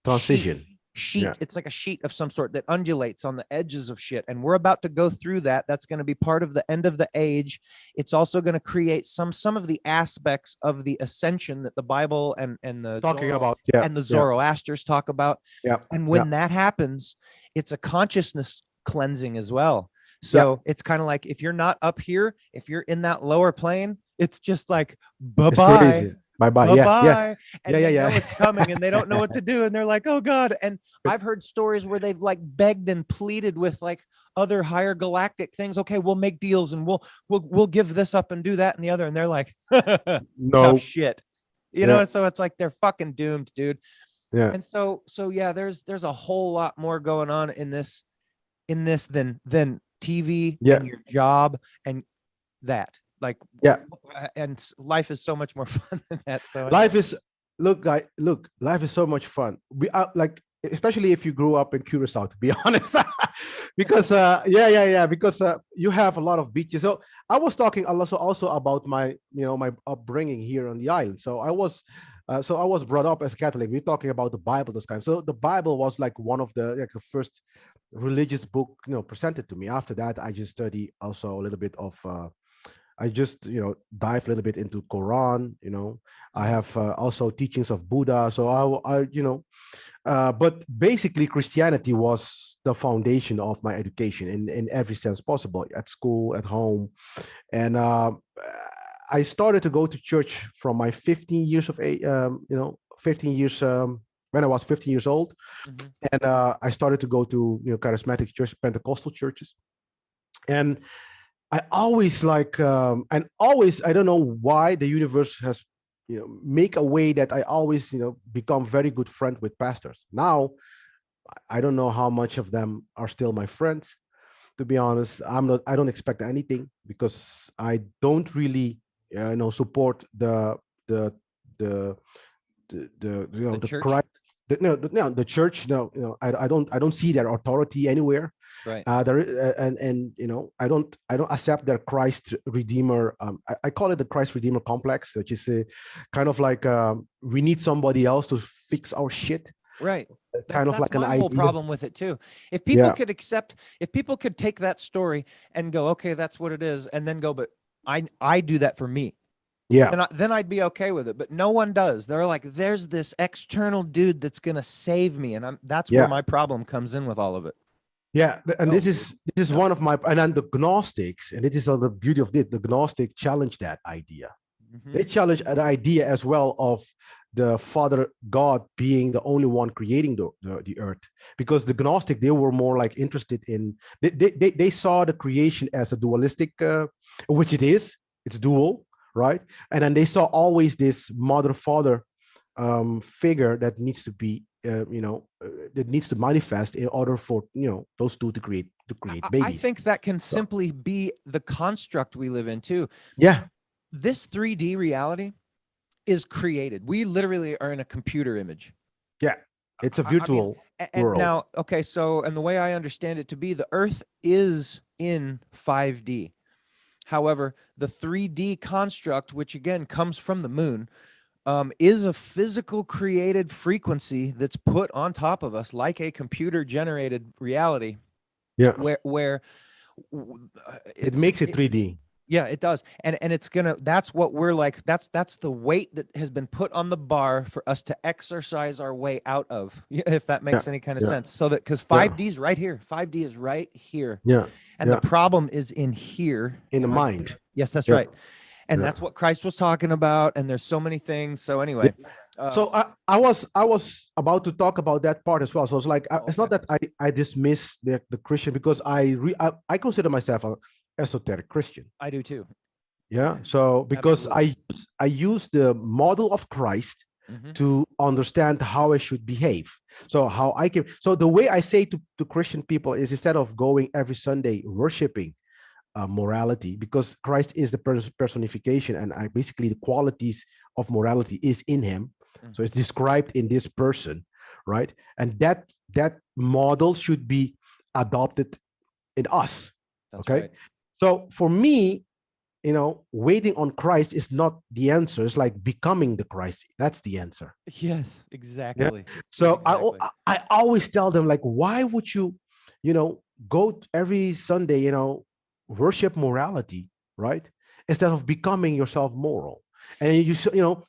S2: transition
S1: sheet. Yeah. It's like a sheet of some sort that undulates on the edges of shit, and we're about to go through that. That's going to be part of the end of the age. It's also going to create some of the aspects of the ascension that the Bible and the the Zoroasters talk about. Yeah. And when that happens, it's a consciousness cleansing as well. So it's kind of like, if you're not up here, if you're in that lower plane, it's just like bye-bye.
S2: Bye-bye. Yeah, yeah,
S1: bye-bye.
S2: yeah,
S1: And
S2: yeah,
S1: they know
S2: yeah.
S1: it's coming and they don't know what to do. And they're like, oh God. And I've heard stories where they've like begged and pleaded with like other higher galactic things. Okay, we'll make deals and we'll give this up and do that and the other. And they're like, tough
S2: No.
S1: shit.
S2: Yeah,
S1: So it's like they're fucking doomed, dude.
S2: yeah,
S1: And so yeah, there's a whole lot more going on in this than TV
S2: yeah,
S1: and your job and that. Like,
S2: yeah.
S1: and life is so much more fun than that. So
S2: Life
S1: anyway.
S2: is look, guy. Look, life is so much fun. We are like, especially if you grew up in Curacao, to be honest, because yeah, because you have a lot of beaches. So I was talking also about my my upbringing here on the island. So I was brought up as a Catholic. We're talking about the Bible, those kinds. So the Bible was like one of the first religious book presented to me. After that, I just study also a little bit of. I just dive a little bit into Quran. I have also teachings of Buddha. So but basically Christianity was the foundation of my education in every sense possible, at school, at home. And I started to go to church from my 15 years of age, 15 years when I was 15 years old.
S1: Mhm.
S2: And I started to go to charismatic church, Pentecostal churches. And I always and always, I don't know why the universe has, make a way that I always, become very good friend with pastors. Now, I don't know how much of them are still my friends. To be honest, I don't expect anything, because I don't really, support the, the,
S1: The
S2: the
S1: church.
S2: Christ, the church. No, I don't see their authority anywhere.
S1: Right.
S2: And I don't accept their Christ Redeemer. I call it the Christ Redeemer complex, which is kind of like we need somebody else to fix our shit.
S1: Right.
S2: Kind of
S1: That's
S2: like an
S1: my whole
S2: idea.
S1: problem with it too. If people
S2: Yeah,
S1: could accept, if people could take that story and go, okay, that's what it is, and then go, but I do that for me.
S2: yeah,
S1: Then I'd be okay with it. But no one does. They're like, there's this external dude that's gonna save me, and that's where
S2: yeah,
S1: my problem comes in with all of it.
S2: yeah. And
S1: No,
S2: this
S1: dude.
S2: is
S1: No.
S2: one of my, and then the Gnostics, and it is all the beauty of it. The Gnostic challenge that idea.
S1: Mhm.
S2: They challenge the idea as well of the Father God being the only one creating the earth, because the Gnostic, they were more like interested in, they saw the creation as a dualistic, which it is, it's dual, right? And then they saw always this mother father figure that needs to be that needs to manifest in order for those two to create
S1: I
S2: babies.
S1: think that can
S2: So,
S1: simply be the construct we live in too.
S2: yeah,
S1: This 3D reality is created. We literally are in a computer image.
S2: yeah, it's a
S1: I mean,
S2: virtual
S1: and
S2: world.
S1: now, okay, so, and the way I understand it to be, the Earth is in 5D. However, the 3D construct, which again comes from the moon, is a physical created frequency that's put on top of us like a computer generated reality,
S2: Yeah,
S1: where
S2: it
S1: it's
S2: makes it 3D.
S1: yeah, it does. And it's gonna, that's what we're like, that's the weight that has been put on the bar for us to exercise our way out of, if that
S2: Yeah,
S1: makes any kind of
S2: yeah,
S1: sense. So that, because
S2: yeah,
S1: 5D is right here. 5D is right here.
S2: yeah,
S1: And the
S2: yeah.
S1: problem is in here.
S2: In the
S1: Am I
S2: mind.
S1: yes, that's
S2: Yeah,
S1: right. And
S2: yeah.
S1: that's what Christ was talking about. And there's so many things. So
S2: Yeah.
S1: anyway,
S2: So I was about to talk about that part as well. So it's like it's
S1: okay.
S2: not that I dismiss the Christian, because I consider myself a esoteric Christian.
S1: I do too.
S2: Yeah. So because
S1: Absolutely.
S2: I use the model of Christ
S1: Hmm.
S2: to understand how I should behave. So how I can. So the way I say to Christian people is, instead of going every Sunday worshiping morality, because Christ is the personification, and basically the qualities of morality is in him. So it's described in this person, right? And that model should be adopted in us.
S1: That's
S2: Okay.
S1: right.
S2: So for me, waiting on Christ is not the answer. It's like becoming the Christ. That's the answer.
S1: Yes,
S2: Yeah.
S1: exactly.
S2: So
S1: Exactly.
S2: I always tell them, like, why would you, go every Sunday, worship morality, right? Instead of becoming yourself moral, and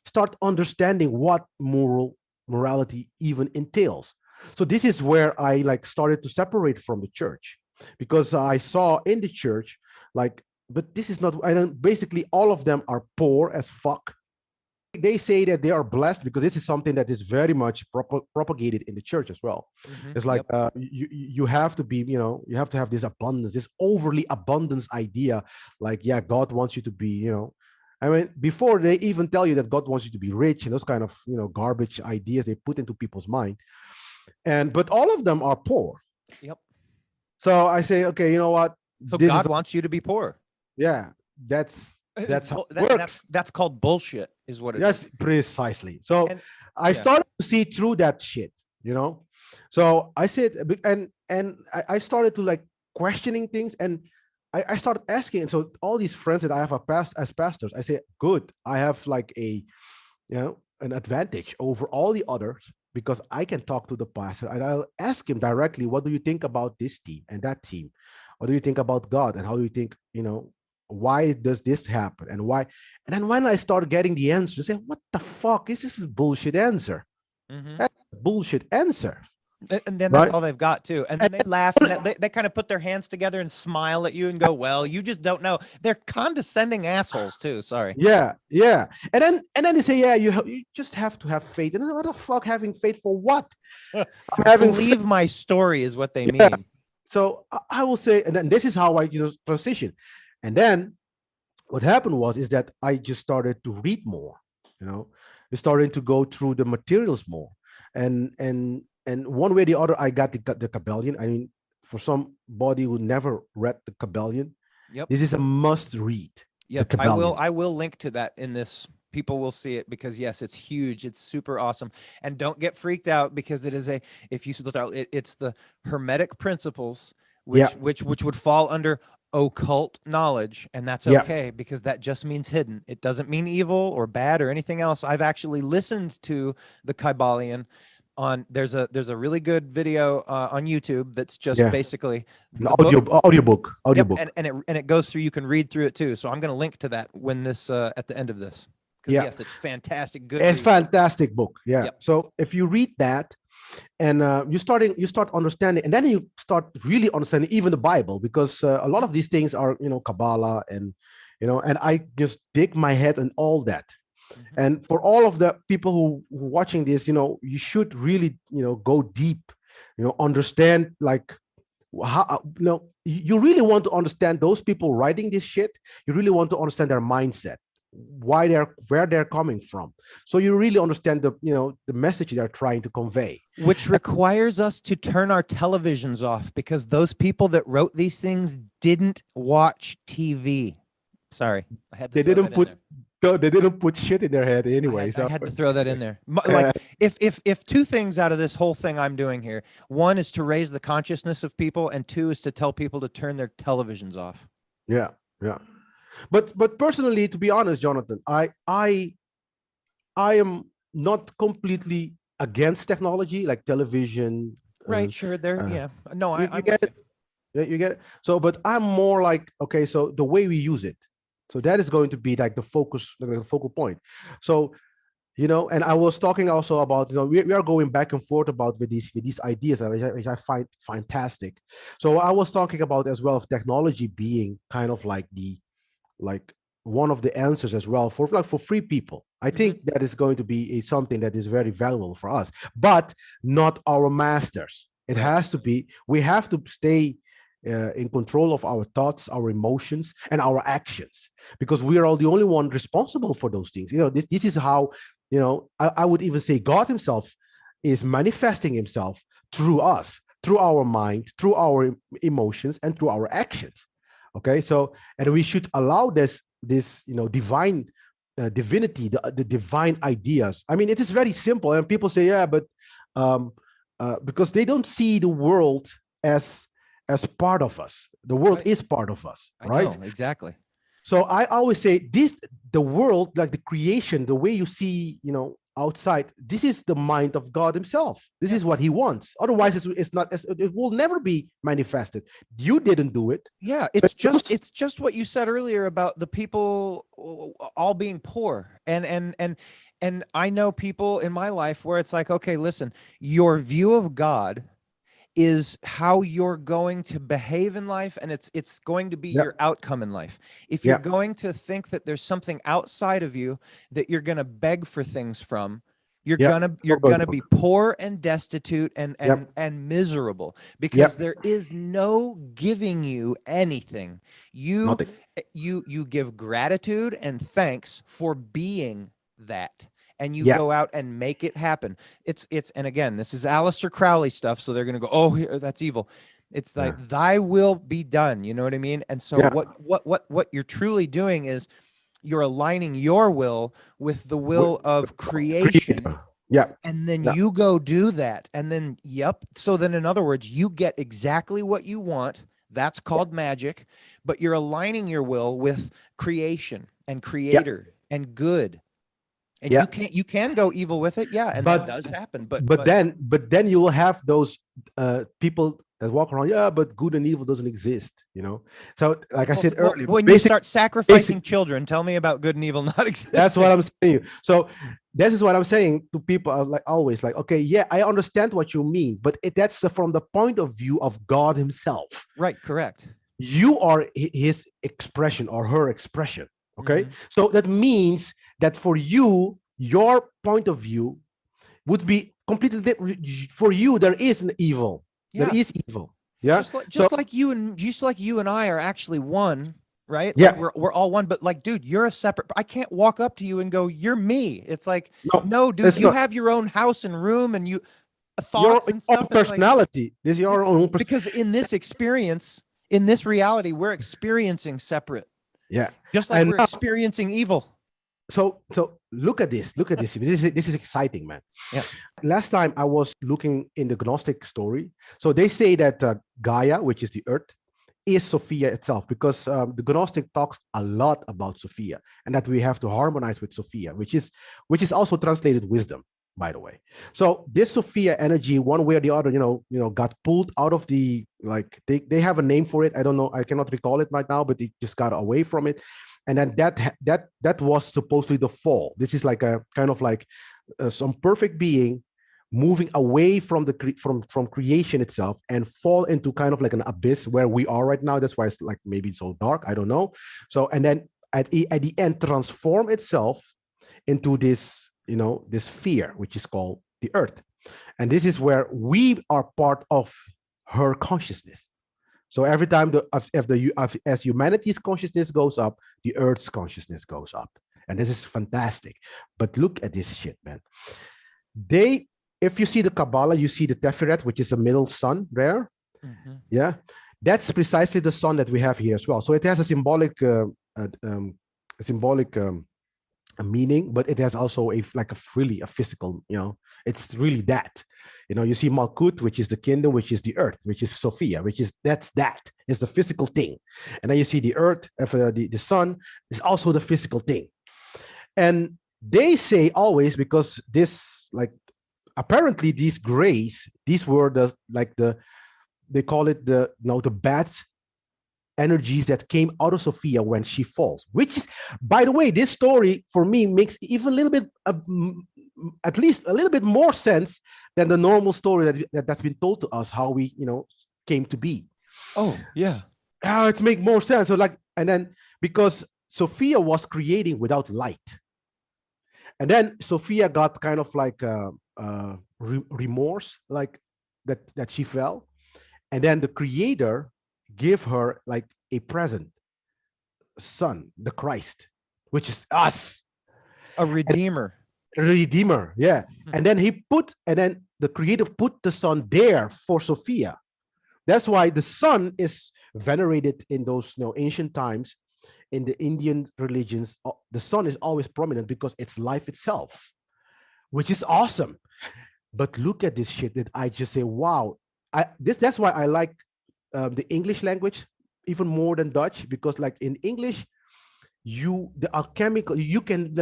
S2: start understanding what morality even entails. So this is where I like started to separate from the church, because I saw in the church, like, but this is not. I don't. Basically, all of them are poor as fuck, they say that they are blessed because this is something that is very much propagated in the church as well. It's like you have to be, you have to have this abundance, this overly abundance idea. Like, yeah, God wants you to be, I mean, before they even tell you that God wants you to be rich and those kind of, garbage ideas they put into people's mind. But all of them are poor.
S1: Yep.
S2: So I say, okay, you know what?
S1: So God wants you to be poor.
S2: Yeah, that's how it works.
S1: That's called bullshit, is what it is.
S2: Yes, precisely. So I started to see through that shit, So I said, and I started to like questioning things, and I started asking. And so all these friends that I have as pastors, I say, good, I have like an advantage over all the others because I can talk to the pastor and I'll ask him directly, what do you think about this team and that team? What do you think about God? And how do you think, why does this happen and why? And then when I start getting the answer, I say, what the fuck is this bullshit answer? That's a bullshit answer.
S1: And then that's all they've got too. And then they laugh and they kind of put their hands together and smile at you and go, well, you just don't know. They're condescending assholes too. Sorry.
S2: Yeah. And then they say, yeah, you just have to have faith. And what the fuck, having faith for what?
S1: Believe my story is what they mean.
S2: So I will say, and then this is how I transition. And then what happened is that I just started to read more, we started to go through the materials more. And one way or the other, I got the Kabbalion. I mean, for somebody who never read the Kabbalion, this is a must read.
S1: Yep, I will link to that in this. People will see it because yes, it's huge. It's super awesome. And don't get freaked out because it is if you look out, it's the Hermetic principles, which would fall under occult knowledge, and that's okay because that just means hidden. It doesn't mean evil or bad or anything else. I've actually listened to the Kabbalion on there's a really good video on YouTube that's just basically
S2: an audiobook.
S1: And it goes through. You can read through it too. So I'm going to link to that when this at the end of this. Yes, it's fantastic. Good.
S2: It's fantastic book. Yeah. Yep. So if you read that, and you start understanding, and then you start really understanding even the Bible, because a lot of these things are Kabbalah, and and I just dig my head and all that. And for all of the people who watching this, you should really go deep, understand like how you really want to understand those people writing this shit. You really want to understand their mindset, where they're coming from, so you really understand the message they're trying to convey,
S1: which requires us to turn our televisions off because those people that wrote these things didn't watch TV. Sorry, I had to
S2: they didn't put shit in their head anyway.
S1: I had to throw that in there. Like if two things out of this whole thing I'm doing here, one is to raise the consciousness of people, and two is to tell people to turn their televisions off.
S2: Yeah. But personally, to be honest, Jonathan, I am not completely against technology like television.
S1: Right, sure. No, I
S2: get it. You get it. So, but I'm more like, okay, so the way we use it. So that is going to be like the focal point. So, and I was talking also about, we are going back and forth about with these ideas, which I find fantastic. So I was talking about as well of technology being kind of like one of the answers as well for free people. I think that is going to be something that is very valuable for us, but not our masters. It has to be, we have to stay in control of our thoughts, our emotions, and our actions, because we are all the only one responsible for those things. This is how, I would even say God himself is manifesting himself through us, through our mind, through our emotions, and through our actions. Okay, so, and we should allow this divine divinity, the divine ideas. I mean, it is very simple, and people say, yeah, but because they don't see the world as part of us. The world is part of us, right?
S1: I know, exactly.
S2: So I always say the world, like the creation, the way you see, outside, this is the mind of God himself. This is what he wants. Otherwise, it will never be manifested. You didn't do it.
S1: Yeah, it's just what you said earlier about the people all being poor. And I know people in my life where it's like, okay, listen, your view of God is how you're going to behave in life, and it's going to be
S2: Yeah.
S1: your outcome in life. If
S2: Yeah.
S1: you're going to think that there's something outside of you that you're going to beg for things from, you're
S2: Yeah.
S1: gonna be poor and destitute and
S2: Yep.
S1: miserable, because
S2: Yep.
S1: there is no giving you anything. You
S2: Nothing.
S1: you give gratitude and thanks for being that, and you
S2: Yeah.
S1: go out and make it happen. It's and again, this is Aleister Crowley stuff, so they're gonna go, oh, that's evil. It's like,
S2: Yeah.
S1: thy will be done. You know what I mean? And so
S2: Yeah.
S1: what you're truly doing is you're aligning your will with the
S2: With
S1: will of creation,
S2: creator. Yeah.
S1: and then
S2: Yeah.
S1: you go do that. And then, yep. So then, in other words, you get exactly what you want. That's called magic, but you're aligning your will with creation and
S2: Yeah.
S1: creator and good. And
S2: Yeah.
S1: you can go evil with it. Yeah. And that
S2: But
S1: does happen. But
S2: then you will have those people that walk around. Yeah, but good and evil doesn't exist. So like I said earlier,
S1: when you start sacrificing children, tell me about good and evil not existing.
S2: that's what I'm saying. So this is what I'm saying to people. Like always, like, okay, yeah, I understand what you mean, but that's from the point of view of God Himself.
S1: Right. Correct.
S2: You are His expression or her expression. Okay.
S1: Mhm.
S2: So that means that for you, your point of view would be completely different. For you, there is an evil.
S1: Yeah.
S2: There is evil. Yeah.
S1: Just like you and I are actually one, right?
S2: Yeah.
S1: Like we're all one, but like, dude, you're a separate. I can't walk up to you and go, "You're me." It's like, no, dude, you have your own house and room, and you thoughts and stuff.
S2: Your own personality. This is your own.
S1: Because in this experience, in this reality, we're experiencing separate.
S2: Yeah.
S1: Just like we're experiencing evil.
S2: So look at this. Look at this. This is exciting, man.
S1: Yeah.
S2: Last time I was looking in the Gnostic story. So they say that Gaia, which is the earth, is Sophia itself, because the Gnostic talks a lot about Sophia, and that we have to harmonize with Sophia, which is also translated wisdom, by the way. So this Sophia energy, one way or the other, got pulled out of the, like, they have a name for it. I don't know. I cannot recall it right now, but it just got away from it. And then that was supposedly the fall. This is like a kind of like some perfect being moving away from from creation itself and fall into kind of like an abyss where we are right now. That's why it's like maybe so dark. I don't know. So, and then at the end, transform itself into this, this sphere, which is called the earth. And this is where we are part of her consciousness. So every time as humanity's consciousness goes up, the earth's consciousness goes up. And this is fantastic. But look at this shit, man. If you see the Kabbalah, you see the Teferet, which is a middle sun there. Mm-hmm. Yeah. That's precisely the sun that we have here as well. So it has a symbolic meaning, but it has also really a physical, it's really that. You see Malkut, which is the kingdom, which is the earth, which is Sophia, that's the physical thing. And then you see the earth, the sun is also the physical thing. And they say always, because this, like, apparently these grays, these were they call it the bad energies that came out of Sophia when she falls, which is, by the way, this story for me makes even a little bit, at least a little bit more sense than the normal story that's been told to us, how we, came to be.
S1: Oh, yeah.
S2: It makes more sense. So and then because Sophia was creating without light. And then Sophia got kind of like remorse, like that she fell. And then the creator give her like a present, son, the Christ, which is us,
S1: a redeemer.
S2: Redeemer, yeah. And then the creator put the son there for Sophia. That's why the sun is venerated in those ancient times. In the Indian religions, the sun is always prominent because it's life itself, which is awesome. But look at this shit that I just say, wow. That's why I like the English language even more than Dutch, because like in English, the alchemical, you can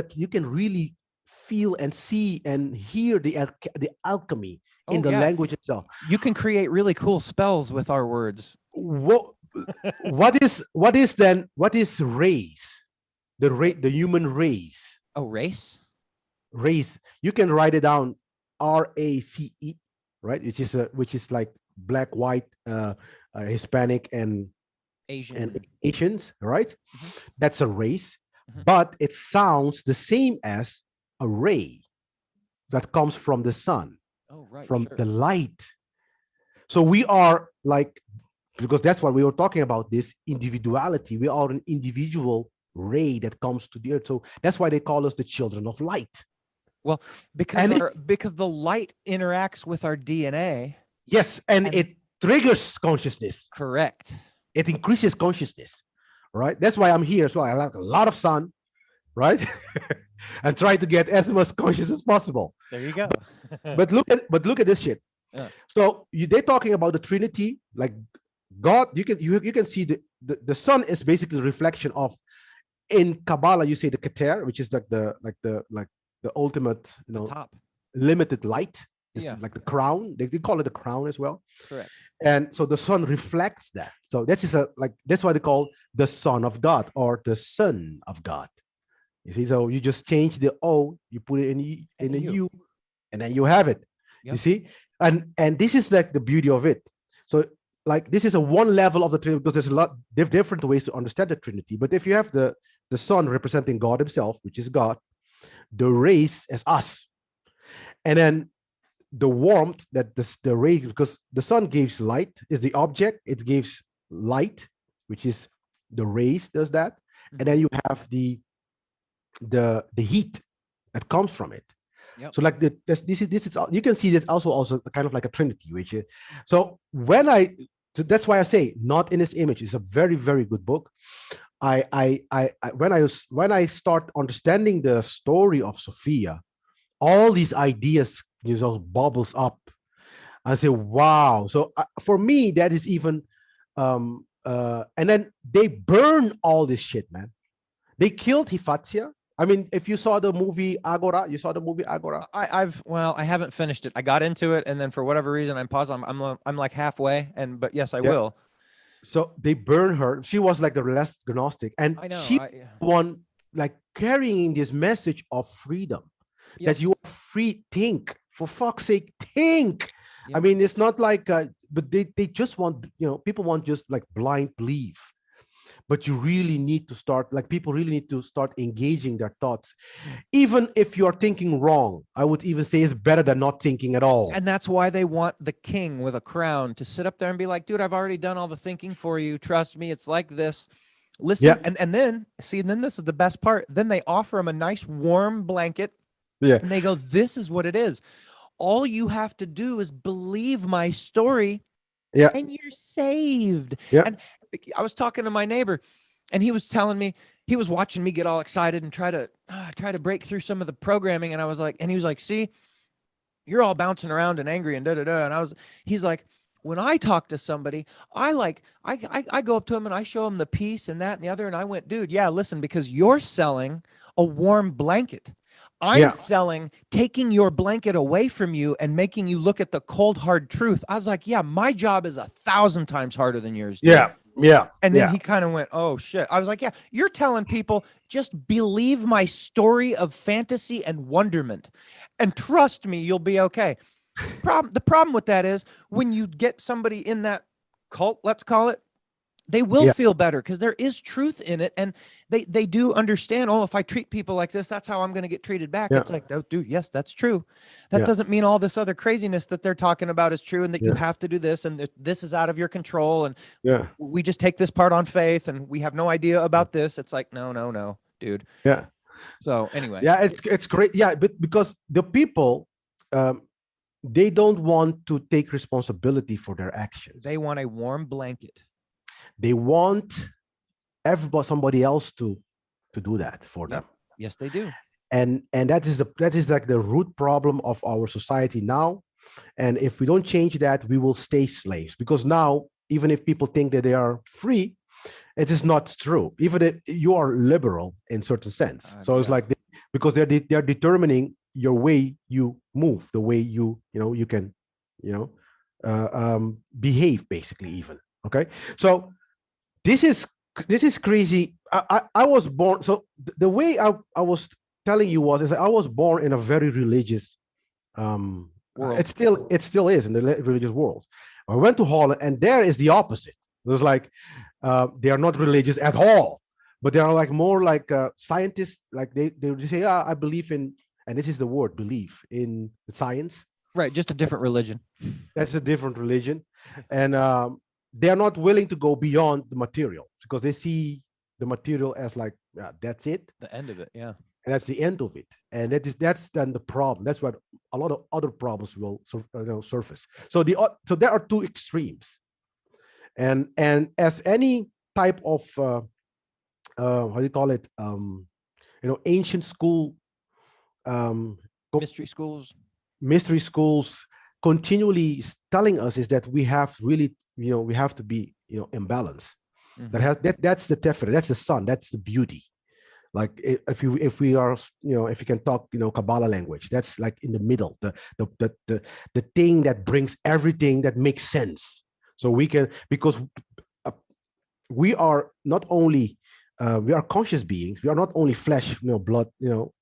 S2: really feel and see and hear the alchemy in the language itself.
S1: You can create really cool spells with our words.
S2: What is race? The human race.
S1: Oh, race?
S2: Race. You can write it down, RACE, right? Which is like black, white, Hispanic, and Asians, right? That's a race, but it sounds the same as a ray that comes from the sun, from the light. So we are like, because that's what we were talking about, this individuality. We are an individual ray that comes to the earth. So that's why they call us the children of light.
S1: Well, because the light interacts with our DNA.
S2: Yes, and it triggers consciousness.
S1: Correct.
S2: It increases consciousness, right? That's why I'm here as well. I like a lot of sun, right? And try to get as much conscious as possible.
S1: There you go.
S2: but look at this shit. Yeah. So they're talking about the Trinity, like God. You can see the sun is basically a reflection of, in Kabbalah you say the Keter, which is like the ultimate,
S1: top
S2: limited light. It's like the crown. They call it the crown as well.
S1: Correct.
S2: And so the sun reflects that. So that's why they call the Son of God or the Son of God. You see, so you just change the O, you put it in a U, and then you have it. Yep. You see, and this is like the beauty of it. So like this is a one level of the Trinity, because there's a lot different ways to understand the Trinity. But if you have the Son representing God Himself, which is God, the rays as us, and then the warmth that the rays, because the sun gives light, is the object, it gives light, which is the rays does that, and then you have the heat that comes from it. Yep. So like this is you can see that also kind of like a Trinity, which is, so that's why I say Not in His Image is a very, very good book. When I start understanding the story of Sophia, all these ideas bubbles up. I say, wow. So for me, that is even, and then they burn all this shit, man. They killed Hifatsia. I mean, if you saw the movie Agora,
S1: I haven't finished it. I got into it, and then for whatever reason, I'm paused. I'm like halfway, but yes, I will.
S2: So they burn her. She was like the last Gnostic, and she won, like carrying this message of freedom. Yep. That you are free, think, for fuck's sake, think. Yep. I mean, it's not like, but they just want, people want just like blind belief. But you really need to start, like people really need to start engaging their thoughts. Even if you're thinking wrong, I would even say it's better than not thinking at all.
S1: And that's why they want the king with a crown to sit up there and be like, dude, I've already done all the thinking for you. Trust me, it's like this. Listen, and then this is the best part. Then they offer him a nice warm blanket. Yeah. And they go, this is what it is. All you have to do is believe my story. Yeah. And you're saved. Yeah. And I was talking to my neighbor, and he was telling me, he was watching me get all excited and try to break through some of the programming. And I was like, and he was like, see, you're all bouncing around and angry and da-da-da. And he's like, when I talk to somebody, I go up to him and I show him the peace and that and the other. And I went, dude, yeah, listen, because you're selling a warm blanket. I'm selling, taking your blanket away from you and making you look at the cold, hard truth. I was like, yeah, my job is 1,000 times harder than yours. Dude.
S2: Yeah. Yeah.
S1: And then he kind of went, oh shit. I was like, yeah, you're telling people just believe my story of fantasy and wonderment, and trust me, you'll be okay. The problem with that is when you get somebody in that cult, let's call it, they will feel better because there is truth in it. And they do understand, oh, if I treat people like this, that's how I'm going to get treated back. It's like, oh, dude, yes, that's true. That doesn't mean all this other craziness that they're talking about is true, and that you have to do this, and this is out of your control. And we just take this part on faith, and we have no idea about this. It's like, no, dude. Yeah. So anyway.
S2: Yeah, it's great. Yeah, but because the people, they don't want to take responsibility for their actions.
S1: They want a warm blanket.
S2: They want somebody else to do that for them.
S1: Yes, they do.
S2: And that is like the root problem of our society now. And if we don't change that, we will stay slaves. Because now, even if people think that they are free, it is not true. Even if you are liberal in certain sense. So it's like because they're determining your way you move, the way you can behave, basically, even. Okay, so this is crazy. I was born, so the way I was telling you is I was born in a very religious world. It still is in the religious world, I went to Holland, and there is the opposite. There's like they are not religious at all, but they are like more like scientists. Like they would say, I believe in, and this is the word, belief in science.
S1: Right, just a different religion.
S2: That's a different religion, and they are not willing to go beyond the material because they see the material as like that's it,
S1: the end of it, yeah,
S2: and that's the end of it, and that's then the problem. That's what a lot of other problems will surface. So there are two extremes, and as any type of how do you call it, ancient school, mystery schools continually continually telling us is that we have really, we have to be, in balance. That's the tefere, that's the sun, that's the beauty. Like if we are, if you can talk, Kabbalah language, that's like in the middle, the thing that brings everything that makes sense. So we can, because we are not only we are conscious beings. We are not only flesh, blood,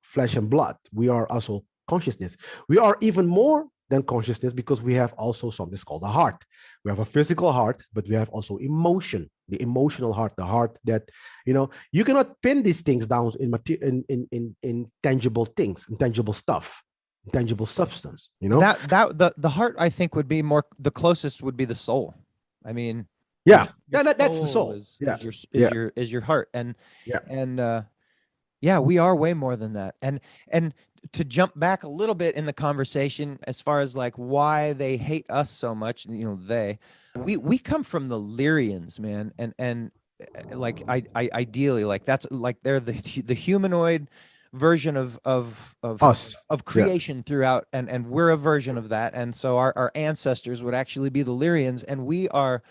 S2: flesh and blood. We are also consciousness. We are even more than consciousness because we have also something called a heart. We have a physical heart, but we have also emotion, the emotional heart, the heart that, you cannot pin these things down in tangible things, intangible stuff, intangible substance,
S1: that the heart, I think, would be more, the closest would be the soul. I mean,
S2: yeah, that's the soul.
S1: Is your heart, and we are way more than that. And to jump back a little bit in the conversation, as far as like why they hate us so much, we come from the Lyrians, man, and like ideally, like that's like they're the humanoid version of
S2: us,
S1: of creation throughout, and we're a version of that, and so our ancestors would actually be the Lyrians, and we are.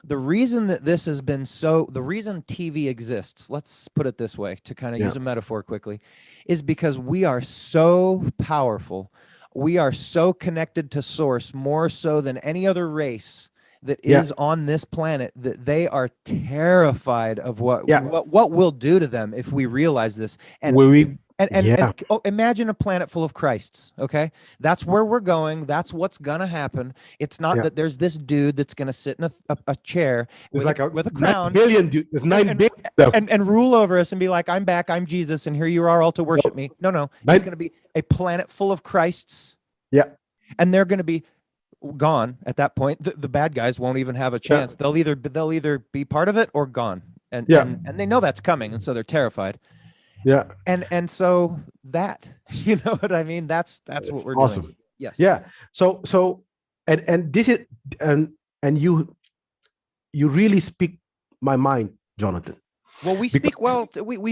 S1: The reason that this has been the reason TV exists, let's put it this way, to kind of use a metaphor quickly, is because we are so powerful. We are so connected to source, more so than any other race that is on this planet, that they are terrified of what we'll do to them if we realize this. And imagine a planet full of Christs. Okay, that's where we're going. That's what's gonna happen. It's not that there's this dude that's gonna sit in a chair with a crown, 9
S2: billion dude. There's 9 billion
S1: and rule over us and be like, I'm back, I'm Jesus, and here you are all to worship me. No, it's gonna be a planet full of Christs.
S2: Yeah,
S1: and they're gonna be gone at that point. The bad guys won't even have a chance. They'll either be part of it or gone, and they know that's coming, and so they're terrified.
S2: Yeah.
S1: And so that, you know what I mean? That's what we're
S2: awesome.
S1: doing. Yes.
S2: Yeah. So and this is and you really speak my mind, Jonathan.
S1: Well, we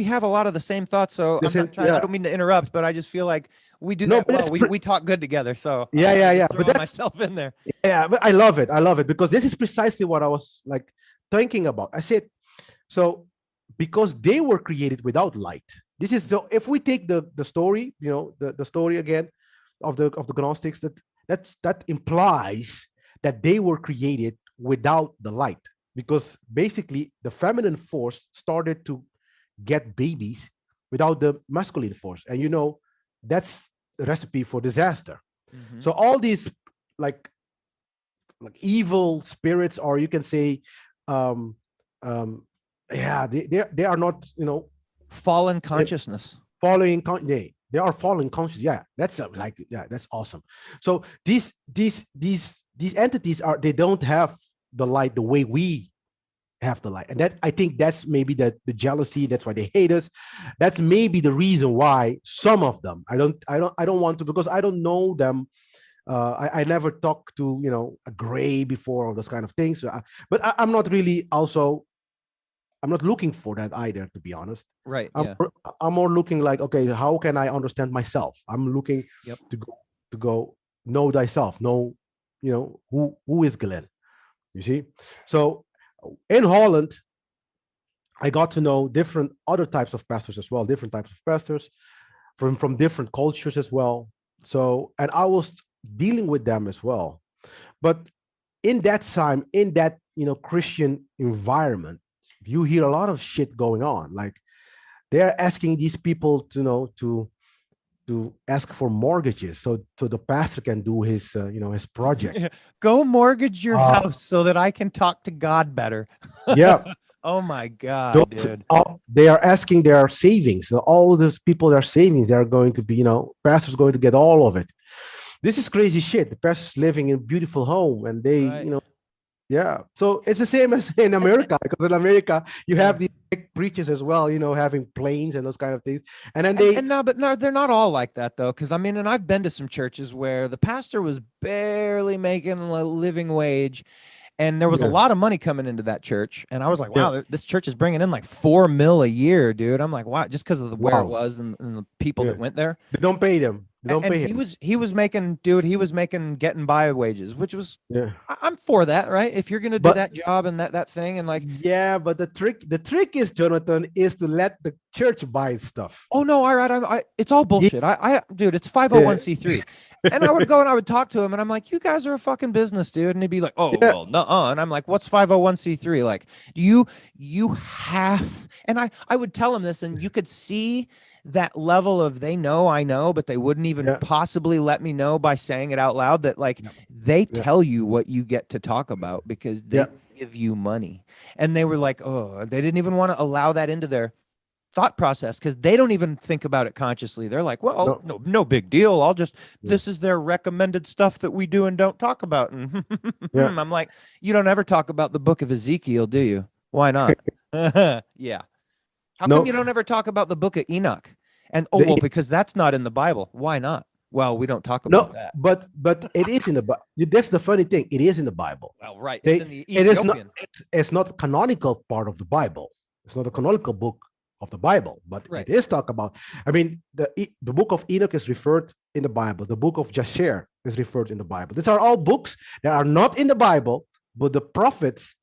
S1: have a lot of the same thoughts. So I don't mean to interrupt, but I just feel like we do that well. We talk good together. So
S2: yeah. But that's
S1: myself in there.
S2: Yeah, but I love it because this is precisely what I was like thinking about. I said, so because they were created without light. This is, so if we take the story, the story again of the Gnostics, that implies that they were created without the light, because basically the feminine force started to get babies without the masculine force, and that's the recipe for disaster. Mm-hmm. So all these like evil spirits, or you can say they are not,
S1: fallen consciousness.
S2: They are fallen conscious. Yeah, that's that's awesome. So these entities they don't have the light the way we have the light, and that, I think that's maybe the jealousy. That's why they hate us. That's maybe the reason why some of them. I don't want to, because I don't know them. I never talked to a gray before, or those kind of things. But I'm not really also. I'm not looking for that either, to be honest.
S1: Right.
S2: I'm more looking like, okay, how can I understand myself? I'm looking to go know thyself, know, who is Glenn, you see? So in Holland, I got to know different other types of pastors as well, different types of pastors from different cultures as well. So, and I was dealing with them as well. But in that time, in that, Christian environment, you hear a lot of shit going on. Like they're asking these people to to ask for mortgages so the pastor can do his his project.
S1: Go mortgage your
S2: Uh,
S1: house so that I can talk to God better.
S2: yeah.
S1: Oh my God,
S2: Those,
S1: dude.
S2: they are asking their savings. So all those people, their savings, they are going to be, pastor's going to get all of it. This is crazy shit. The pastor's living in a beautiful home, and they,
S1: Right.
S2: yeah. So it's the same as in America, because in America you
S1: Yeah.
S2: have these big preachers as well, having planes and those kind of things. And then
S1: And no, but no, they're not all like that though. Cause I mean, and I've been to some churches where the pastor was barely making a living wage, and there was a
S2: yeah,
S1: lot of money coming into that church. And I was like,
S2: yeah.
S1: wow, this church is bringing in like $4 million a year, dude. I'm like, wow, just because of where it
S2: Wow.
S1: was and the people
S2: Yeah.
S1: that went there.
S2: They don't pay them. They don't
S1: And
S2: pay
S1: he
S2: him.
S1: was making, dude, he was making getting by wages, which was,
S2: Yeah.
S1: I'm for that, right? If you're gonna do
S2: But
S1: that job and that thing, and like,
S2: yeah, but the trick is, Jonathan, is to let the church buy stuff.
S1: oh no, all right, it's all bullshit. Dude, it's 501c3. And I would go and I would talk to him, and I'm like, you guys are a fucking business, dude. And he'd be like, oh
S2: Yeah.
S1: well, nuh-uh. And I'm like, what's 501c3? Like, you have, and I would tell him this, and you could see that level of they know I know, but they wouldn't even
S2: Yeah.
S1: possibly let me know by saying it out loud, that like they
S2: Yeah.
S1: tell you what you get to talk about because they
S2: Yeah.
S1: give you money. And they were like, oh, they didn't even want to allow that into their thought process because they don't even think about it consciously. They're like, well, no big deal. I'll just, this is their recommended stuff that we do and don't talk about. And
S2: Yeah.
S1: I'm like, you don't ever talk about the book of Ezekiel, do you? Why not? Yeah. How come you don't ever talk about the book of Enoch? And well, because that's not in the Bible. Why not? Well, we don't talk about that.
S2: But it is in the Bible. That's the funny thing. It is in the Bible.
S1: Well, right. It's in the Ethiopian.
S2: It is not. It's not a canonical part of the Bible. It's not a canonical book of the Bible, but it is talk about. I mean, the book of Enoch is referred in the Bible. The book of Jasher is referred in the Bible. These are all books that are not in the Bible, but the prophets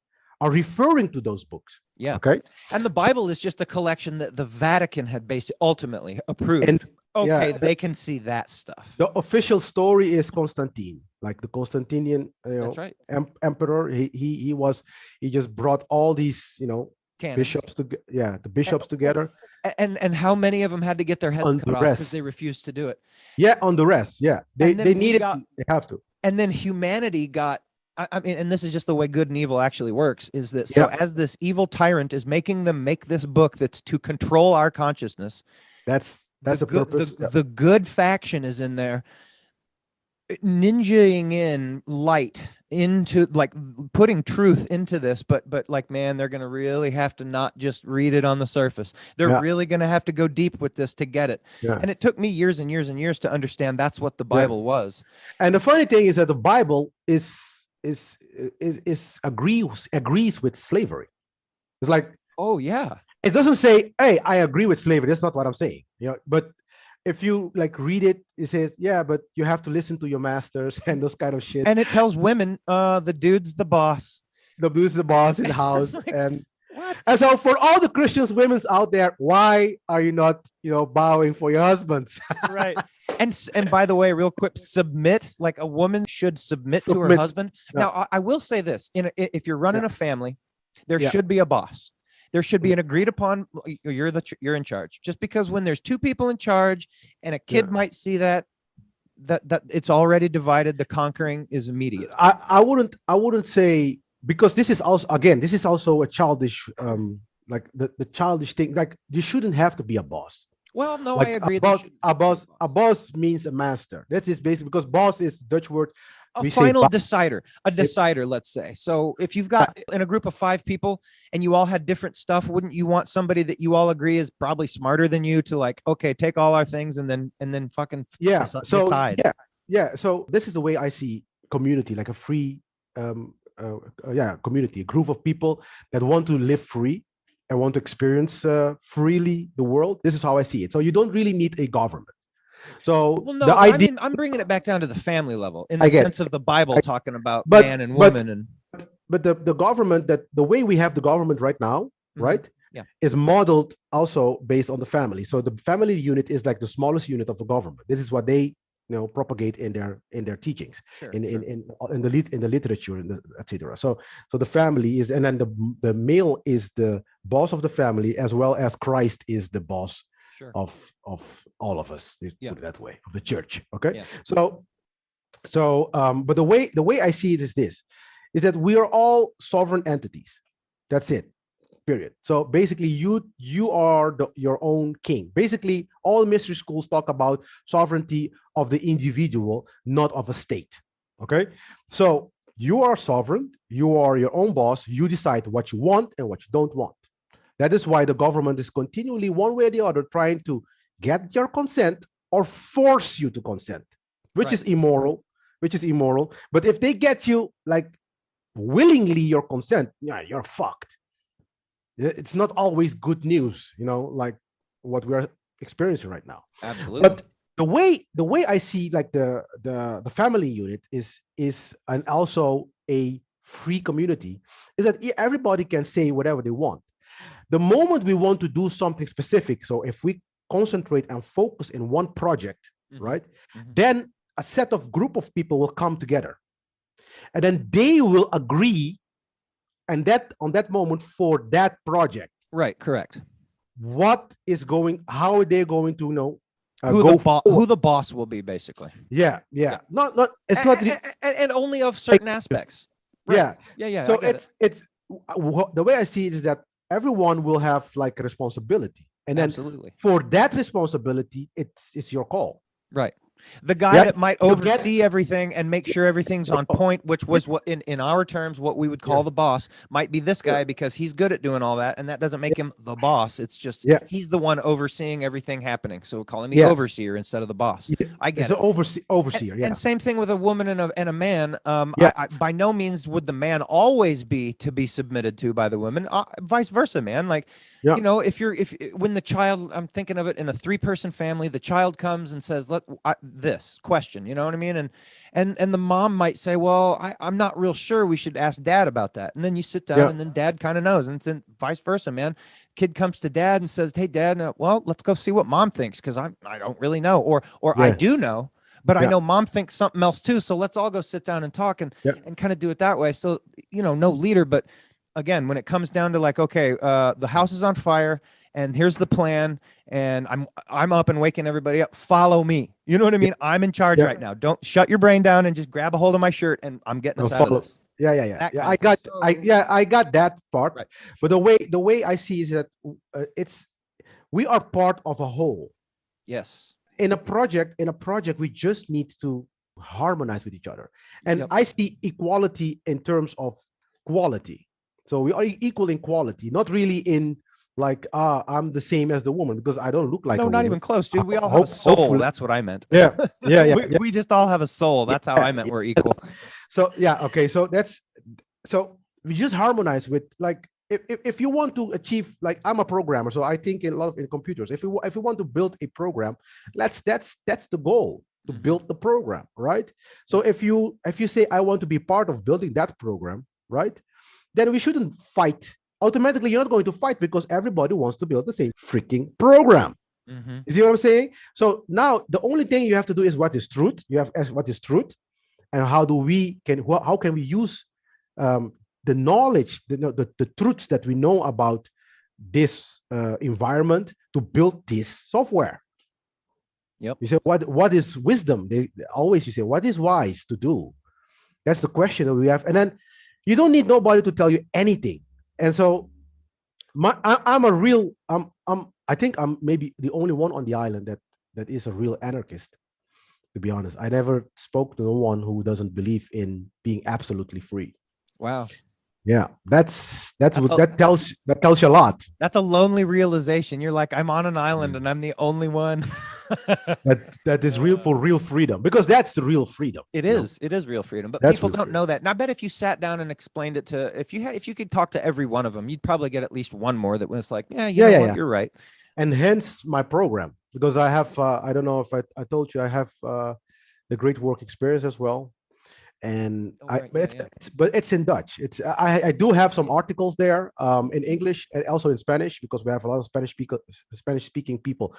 S2: are referring to those books.
S1: Yeah.
S2: Okay.
S1: And the Bible is just a collection that the Vatican had basically ultimately approved.
S2: And
S1: they can see that stuff.
S2: The official story is Constantine, like the Constantinian
S1: That's right.
S2: emperor. He just brought all these,
S1: Cannons.
S2: bishops the bishops together.
S1: And how many of them had to get their heads cut off because they refused to do it?
S2: Yeah, on the rest. Yeah. They need it. They have to.
S1: And then humanity got, I mean, and this is just the way good and evil actually works, is that so as this evil tyrant is making them make this book that's to control our consciousness.
S2: That's a purpose.
S1: The good faction is in there ninjaing in light into, like, putting truth into this, but like, man, they're going to really have to not just read it on the surface. They're really going to have to go deep with this to get it. And it took me years and years and years to understand that's what the Bible was.
S2: And the funny thing is that the Bible agrees with slavery. It's like,
S1: oh yeah,
S2: it doesn't say, hey, I agree with slavery. That's not what I'm saying. But if you like read it, it says, yeah, but you have to listen to your masters and those kind of shit.
S1: And it tells women, the dude's the boss.
S2: The dude's the boss in the house. Like, and so for all the Christians, women's out there, why are you not, bowing for your husbands?
S1: Right. And by the way, real quick, submit, like a woman should submit to her husband. Yeah. Now, I will say this, if you're running a family, there should be a boss. There should be an agreed upon, you're in charge. Just because when there's two people in charge and a kid might see that it's already divided, the conquering is immediate.
S2: I wouldn't say, because this is also a childish, like the childish thing. Like, you shouldn't have to be a boss.
S1: Well, no,
S2: like
S1: I agree.
S2: A boss means a master. That is basically, because boss is Dutch word.
S1: A final decider, let's say. So if you've got in a group of 5 people and you all had different stuff, wouldn't you want somebody that you all agree is probably smarter than you to, like, okay, take all our things and then fucking decide.
S2: So this is the way I see community, like a free community, a group of people that want to live free and want to experience freely the world. This is how I see it. So you don't really need a government. So
S1: the idea, I'm bringing it back down to the family level in the sense of the Bible talking about man and woman.
S2: But the government, that the way we have the government right now, right, is modeled also based on the family. So the family unit is like the smallest unit of the government. This is what they propagate in their teachings, in the literature, etc. So the family is, and then the male is the boss of the family, as well as Christ is the boss
S1: Sure.
S2: of all of us. Let's
S1: Yeah.
S2: put it that way, of the church. Okay.
S1: Yeah.
S2: But the way I see it is this: is that we are all sovereign entities. That's it. Period. So basically, you are your own king. Basically, all mystery schools talk about sovereignty of the individual, not of a state. Okay. So you are sovereign. You are your own boss. You decide what you want and what you don't want. That is why the government is continually, one way or the other, trying to get your consent or force you to consent, which is immoral. Which is immoral. But if they get you like willingly your consent, yeah, you're fucked. It's not always good news, like what we're experiencing right now.
S1: Absolutely.
S2: But the way I see like the family unit is and also a free community is that everybody can say whatever they want. The moment we want to do something specific, so if we concentrate and focus in one project, right, then a set of group of people will come together, and then they will agree, and that on that moment for that project,
S1: right? Correct.
S2: What is going? How are they going to
S1: who the boss will be, basically?
S2: Yeah. Not it's not
S1: and only of certain aspects.
S2: Right.
S1: Yeah.
S2: So it's the way I see it is that everyone will have like a responsibility, and then for that responsibility, it's your call.
S1: Right. The guy that might oversee everything and make sure everything's on point, which was what in our terms, what we would call the boss, might be this guy because he's good at doing all that. And that doesn't make him the boss. It's just he's the one overseeing everything happening. So we'll call him the overseer instead of the boss. I get it.
S2: Overseer.
S1: And same thing with a woman and a man. I, by no means would the man always be to be submitted to by the woman. Vice versa, man. Like, when the child, I'm thinking of it in a 3-person family, the child comes and says, this question, you know what I mean? And the mom might say, well, I'm not real sure, we should ask dad about that. And then you sit down and then dad kind of knows, and it's vice versa, man. Kid comes to dad and says, hey dad, well, let's go see what mom thinks, because I don't really know, or I do know, but I know mom thinks something else too, so let's all go sit down and talk and kind of do it that way. So no leader, but again, when it comes down to like, okay, the house is on fire and here's the plan, and I'm up and waking everybody up. Follow me. You know what I mean? I'm in charge right now. Don't shut your brain down and just grab a hold of my shirt, and I'm getting us out of this.
S2: Yeah. I got that part. Right. But the way I see is that we are part of a whole.
S1: Yes.
S2: In a project, we just need to harmonize with each other. And I see equality in terms of quality. So we are equal in quality, not really in like, I'm the same as the woman, because I don't look like a woman.
S1: Not even close, dude. We all have a soul. Hopefully. That's what I meant.
S2: Yeah.
S1: We just all have a soul. That's how I meant we're equal.
S2: So okay. So we just harmonize with, like, if you want to achieve, like, I'm a programmer, so I think in computers. If you want to build a program, that's the goal, to build the program, right? So if you say I want to be part of building that program, right, then we shouldn't fight. Automatically, you're not going to fight, because everybody wants to build the same freaking program. You see what I'm saying? So now the only thing you have to do is what is truth. You have asked what is truth, and how can we use the knowledge, the truths that we know about this environment to build this software.
S1: Yep.
S2: You say what is wisdom? You say what is wise to do. That's the question that we have, and then you don't need nobody to tell you anything. And so I think I'm maybe the only one on the island that is a real anarchist, to be honest. I never spoke to no one who doesn't believe in being absolutely free.
S1: Wow.
S2: Yeah, that tells you a lot.
S1: That's a lonely realization. You're like, I'm on an island and I'm the only one.
S2: that is real freedom, because that's the real freedom.
S1: It is real freedom, but people don't know that. And I bet if you sat down and explained it to, if you could talk to every one of them, you'd probably get at least one more that was like, you're right.
S2: And hence my program, because I have I don't know if I told you, I have the great work experience as well. And but it's in Dutch. I do have some articles there in English and also in Spanish, because we have a lot of Spanish speaking people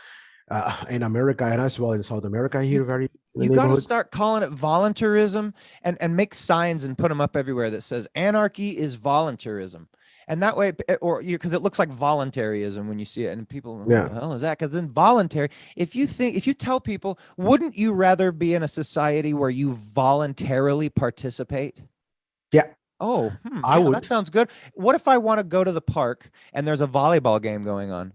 S2: in America, and as well in South America here.
S1: You got to start calling it voluntarism, and make signs and put them up everywhere that says anarchy is voluntarism. And that way, or because it looks like voluntarism when you see it, and people, what
S2: Yeah.
S1: the hell is that? Because then voluntary, if you tell people, wouldn't you rather be in a society where you voluntarily participate?
S2: Yeah.
S1: Oh,
S2: I
S1: yeah,
S2: would.
S1: that sounds good. What if I want to go to the park and there's a volleyball game going on?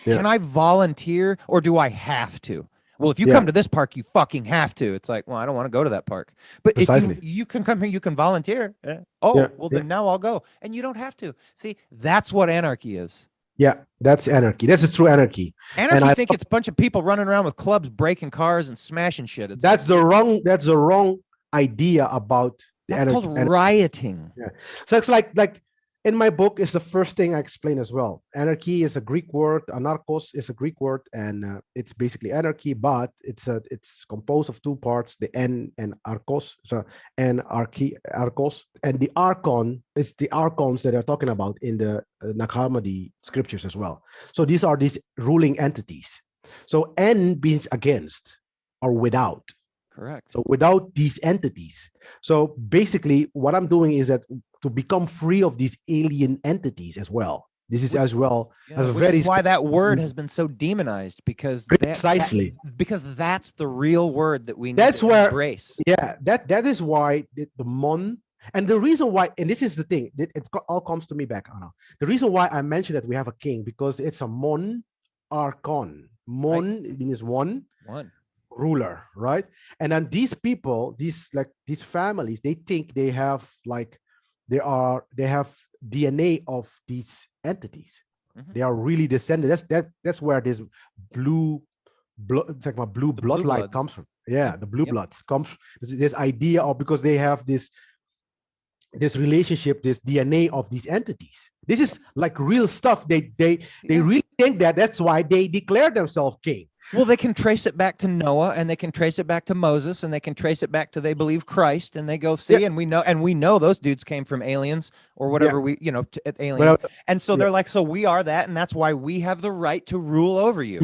S2: Yeah.
S1: Can I volunteer or do I have to? Well, if you
S2: Yeah.
S1: come to this park, you fucking have to. It's like, well, I don't want to go to that park. But if
S2: Precisely.
S1: you can come here, you can volunteer. Oh,
S2: Yeah.
S1: well, then now I'll go. And you don't have to. See, that's what anarchy is.
S2: Yeah, that's anarchy. That's the true anarchy.
S1: Anarchy,
S2: And I
S1: think it's a bunch of people running around with clubs, breaking cars and smashing shit. It's
S2: that's the wrong idea about the
S1: that's
S2: anarchy.
S1: called rioting.
S2: Yeah. So it's like in my book is the first thing I explain as well. Anarchy is a Greek word. Anarchos is a Greek word, and it's basically anarchy, but it's composed of two parts: the N and archos. So archos, and the archon is the archons that are talking about in the Nag Hammadi scriptures as well. So these are these ruling entities. So N means against or without.
S1: Correct.
S2: So without these entities. So basically, what I'm doing is that to become free of these alien entities as well. This is as well as a
S1: which
S2: very
S1: is why that word has been so demonized, because
S2: precisely
S1: because that's the real word that we need
S2: that's
S1: to
S2: where
S1: embrace.
S2: Yeah, that is why the mon, and the reason why, and this is the thing, it all comes to me back. Anna. The reason why I mentioned that we have a king, because it's a mon archon. Mon means one ruler, right? And then these people, these families, they think they have they have DNA of these entities. They are really descended. That's where this blue blood, it's like my blue bloodline comes from. Yeah, the blue bloods comes from this idea of, because they have this relationship, this DNA of these entities. This is like real stuff. They really think that's why they declare themselves king.
S1: Well, they can trace it back to Noah, and they can trace it back to Moses, and they can trace it back to they believe Christ, and they go see, and we know those dudes came from aliens or whatever aliens, and so they're like, so we are that, and that's why we have the right to rule over you.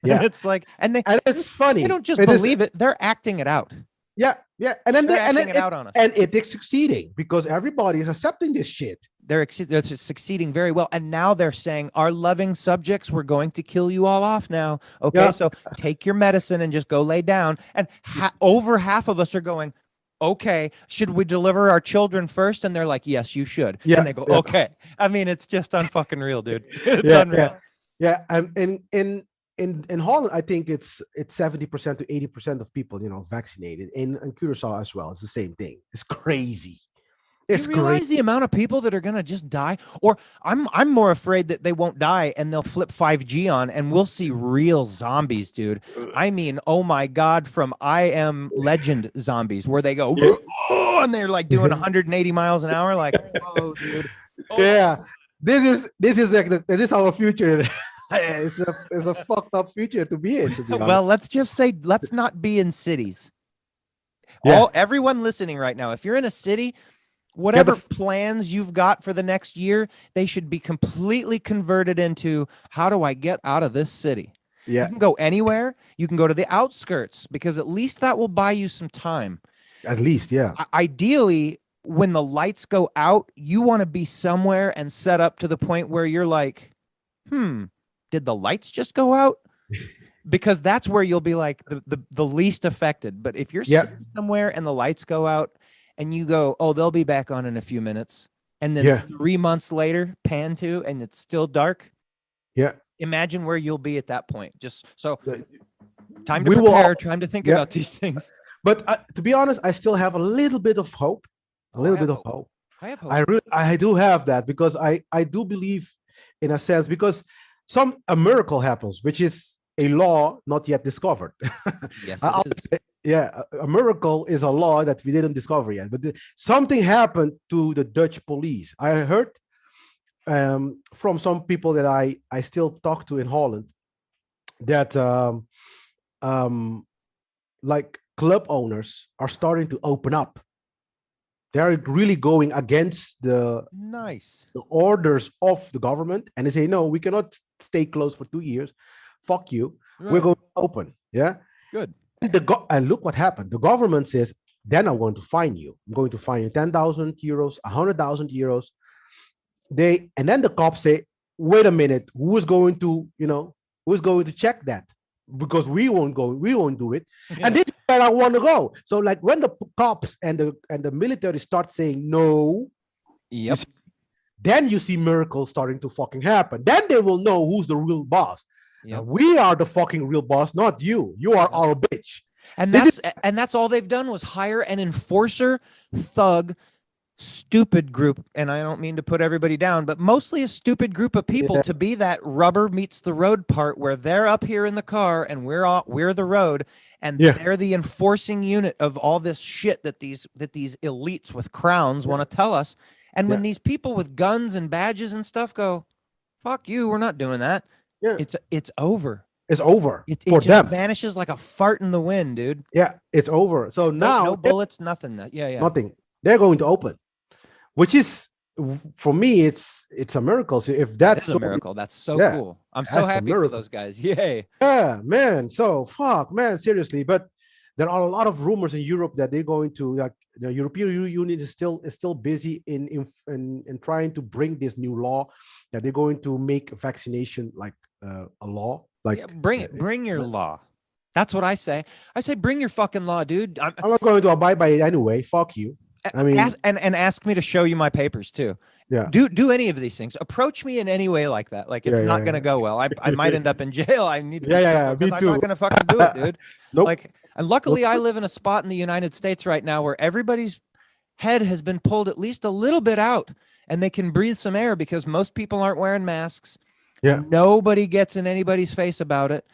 S2: Yeah,
S1: and it's like, and
S2: it's funny.
S1: They don't just believe it; they're acting it out.
S2: Yeah, and then
S1: they're acting it out on us,
S2: and it's succeeding because everybody is accepting this shit.
S1: They're succeeding very well, and now they're saying, "Our loving subjects, we're going to kill you all off now." Okay, so take your medicine and just go lay down. And over half of us are going, "Okay, should we deliver our children first?" And they're like, "Yes, you should." Yeah, and they go, "Okay." I mean, it's just unfucking real, dude. It's unreal.
S2: Yeah. In Holland, I think it's 70% to 80% of people, vaccinated. In Curacao as well, it's the same thing. It's crazy.
S1: You realize the amount of people that are gonna just die? Or I'm more afraid that they won't die and they'll flip 5G on and we'll see real zombies, dude. I mean, oh my God, from I Am Legend zombies, where they go and they're like doing 180 miles an hour, like, whoa, dude.
S2: Oh. Yeah, this is our future. It's a fucked up future to be in.
S1: Well, let's just say, let's not be in cities. Everyone listening right now, if you're in a city, whatever plans you've got for the next year, they should be completely converted into, how do I get out of this city? Yeah. You can go anywhere. You can go to the outskirts, because at least that will buy you some time.
S2: At least, yeah.
S1: Ideally, when the lights go out, you want to be somewhere and set up to the point where you're like, did the lights just go out? Because that's where you'll be like the least affected. But if you're sitting somewhere and the lights go out, and you go, oh, they'll be back on in a few minutes, and then 3 months later, pan to, and it's still dark. Yeah. Imagine where you'll be at that point. Just so time to prepare, time to think about these things.
S2: But to be honest, I still have a little bit of hope. I have hope. I do have that, because I do believe, in a sense, because a miracle happens, which is a law not yet discovered.
S1: Yes, it
S2: is. A miracle is a law that we didn't discover yet. But something happened to the Dutch police. I heard from some people that I still talk to in Holland that like club owners are starting to open up. They're really going against the orders of the government, and they say, no, we cannot stay closed for 2 years. Fuck you. Right. We're going to open. Yeah. Good. And look what happened. The government says, then I'm going to fine you. I'm going to fine you 10,000 euros, 100,000 euros. and then the cops say, wait a minute, who's going to check that? Because we won't do it.
S1: Yeah.
S2: And this is where I want to go. So like when the cops and the military start saying no,
S1: Yep.
S2: then you see miracles starting to fucking happen. Then they will know who's the real boss.
S1: Yep.
S2: We are the fucking real boss, not you. You are our bitch.
S1: And that's all they've done was hire an enforcer, thug, stupid group. And I don't mean to put everybody down, but mostly a stupid group of people to be that rubber meets the road part where they're up here in the car and we're the road, and they're the enforcing unit of all this shit that these elites with crowns want to tell us. And when these people with guns and badges and stuff go, fuck you, we're not doing that. Yeah. It's over.
S2: It's over
S1: it
S2: for
S1: just
S2: them.
S1: Vanishes like a fart in the wind, dude.
S2: Yeah, it's over. So now
S1: no bullets, nothing.
S2: Nothing. They're going to open, which is, for me, it's a miracle. So if that's
S1: a miracle, that's so cool. I'm so happy for those guys. Yay.
S2: Yeah, man. So fuck, man, seriously. But there are a lot of rumors in Europe that they're going to, like, the European Union is still busy in trying to bring this new law that they're going to make vaccination like a law. Like,
S1: bring your law. That's what I say. I say, bring your fucking law, dude.
S2: I'm not going to abide by it anyway. Fuck you. I mean,
S1: ask me to show you my papers too.
S2: Yeah.
S1: Do any of these things. Approach me in any way like that. Like, it's not going to go well. I might end up in jail. I need to be
S2: me
S1: I'm
S2: too.
S1: not going to fucking do it, dude.
S2: Nope.
S1: Like, and luckily I live in a spot in the United States right now where everybody's head has been pulled at least a little bit out and they can breathe some air because most people aren't wearing masks.
S2: Yeah.
S1: Nobody gets in anybody's face about it.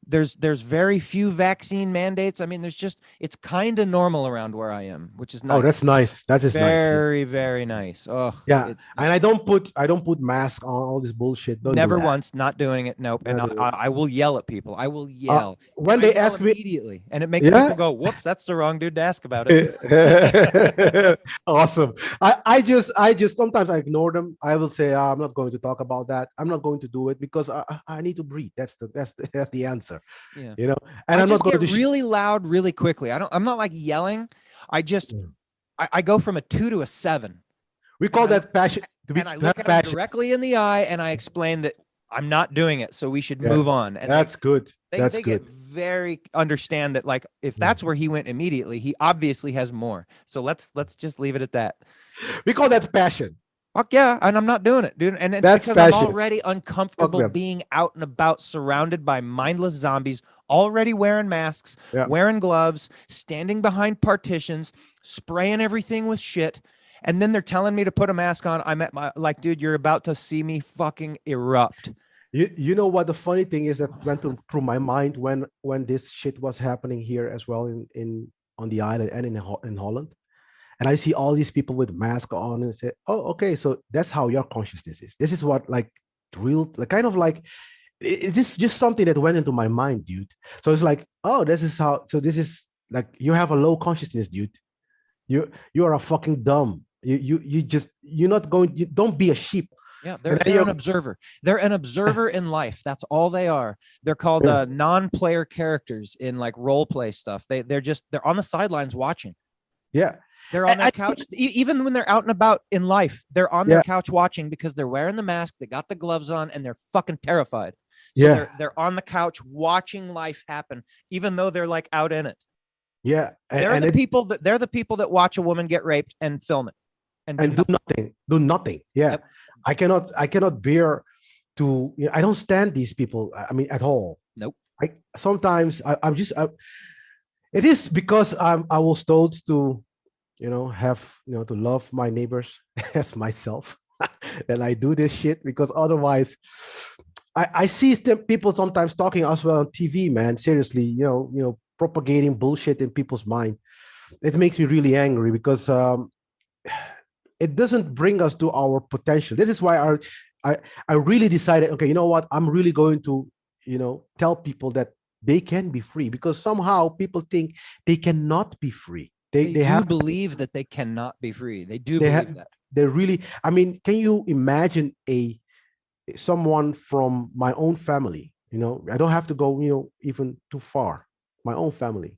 S1: There's very few vaccine mandates. I mean, it's kind of normal around where I am, which is nice.
S2: Oh, that's nice. That is
S1: very, very nice. Oh,
S2: yeah. And I don't put mask on all this bullshit.
S1: Never once, not doing it. Nope. And I will yell at people. I will yell
S2: when they ask me
S1: immediately, and it makes people go, "Whoops, that's the wrong dude to ask about it."
S2: Awesome. I just sometimes I ignore them. I will say, I'm not going to talk about that. I'm not going to do it because I need to breathe. That's the answer.
S1: Yeah.
S2: You know, and I'm not going to
S1: really loud really quickly. I'm not like yelling. I go from a 2 to a 7.
S2: We call that passion.
S1: And I look at them directly in the eye and I explain that I'm not doing it, so we should move on. And
S2: that's good.
S1: They get very understand that, like, if that's where he went immediately, he obviously has more. So let's just leave it at that.
S2: We call that passion.
S1: Fuck yeah, and I'm not doing it, dude. And it's because I'm already uncomfortable being out and about, surrounded by mindless zombies, already wearing masks, wearing gloves, standing behind partitions, spraying everything with shit. And then they're telling me to put a mask on. I'm at my, like, dude, you're about to see me fucking erupt.
S2: You know what the funny thing is that went through my mind when this shit was happening here as well on the island and in Holland. And I see all these people with masks on and say, oh, okay, so that's how your consciousness is. This is what, like, real, like, kind of like, this is just something that went into my mind, dude. So it's like, oh, this is how, so this is like, you have a low consciousness, dude. You are a fucking dumb. You're not going, don't be a sheep.
S1: Yeah, they're an observer. They're an observer in life. That's all they are. They're called non-player characters in, like, role play stuff. They're on the sidelines watching.
S2: Yeah.
S1: They're on their couch. Even when they're out and about in life, they're on their couch watching because they're wearing the mask, they got the gloves on, and they're fucking terrified. So they're on the couch watching life happen, even though they're, like, out in it.
S2: Yeah.
S1: They're the people that watch a woman get raped and film it. And
S2: do nothing. Yeah. Yep. I cannot bear to, I don't stand these people. I mean, at all.
S1: Nope.
S2: Sometimes it is because I was told to, to love my neighbors as myself. And I do this shit because otherwise I see people sometimes talking as well on TV, man. Seriously, propagating bullshit in people's mind. It makes me really angry because it doesn't bring us to our potential. This is why I really decided, okay, you know what? I'm really going to, tell people that they can be free, because somehow people think they cannot be free. They have
S1: believe that they cannot be free. They do believe that.
S2: They really, I mean, can you imagine someone from my own family? I don't have to go, even too far. My own family.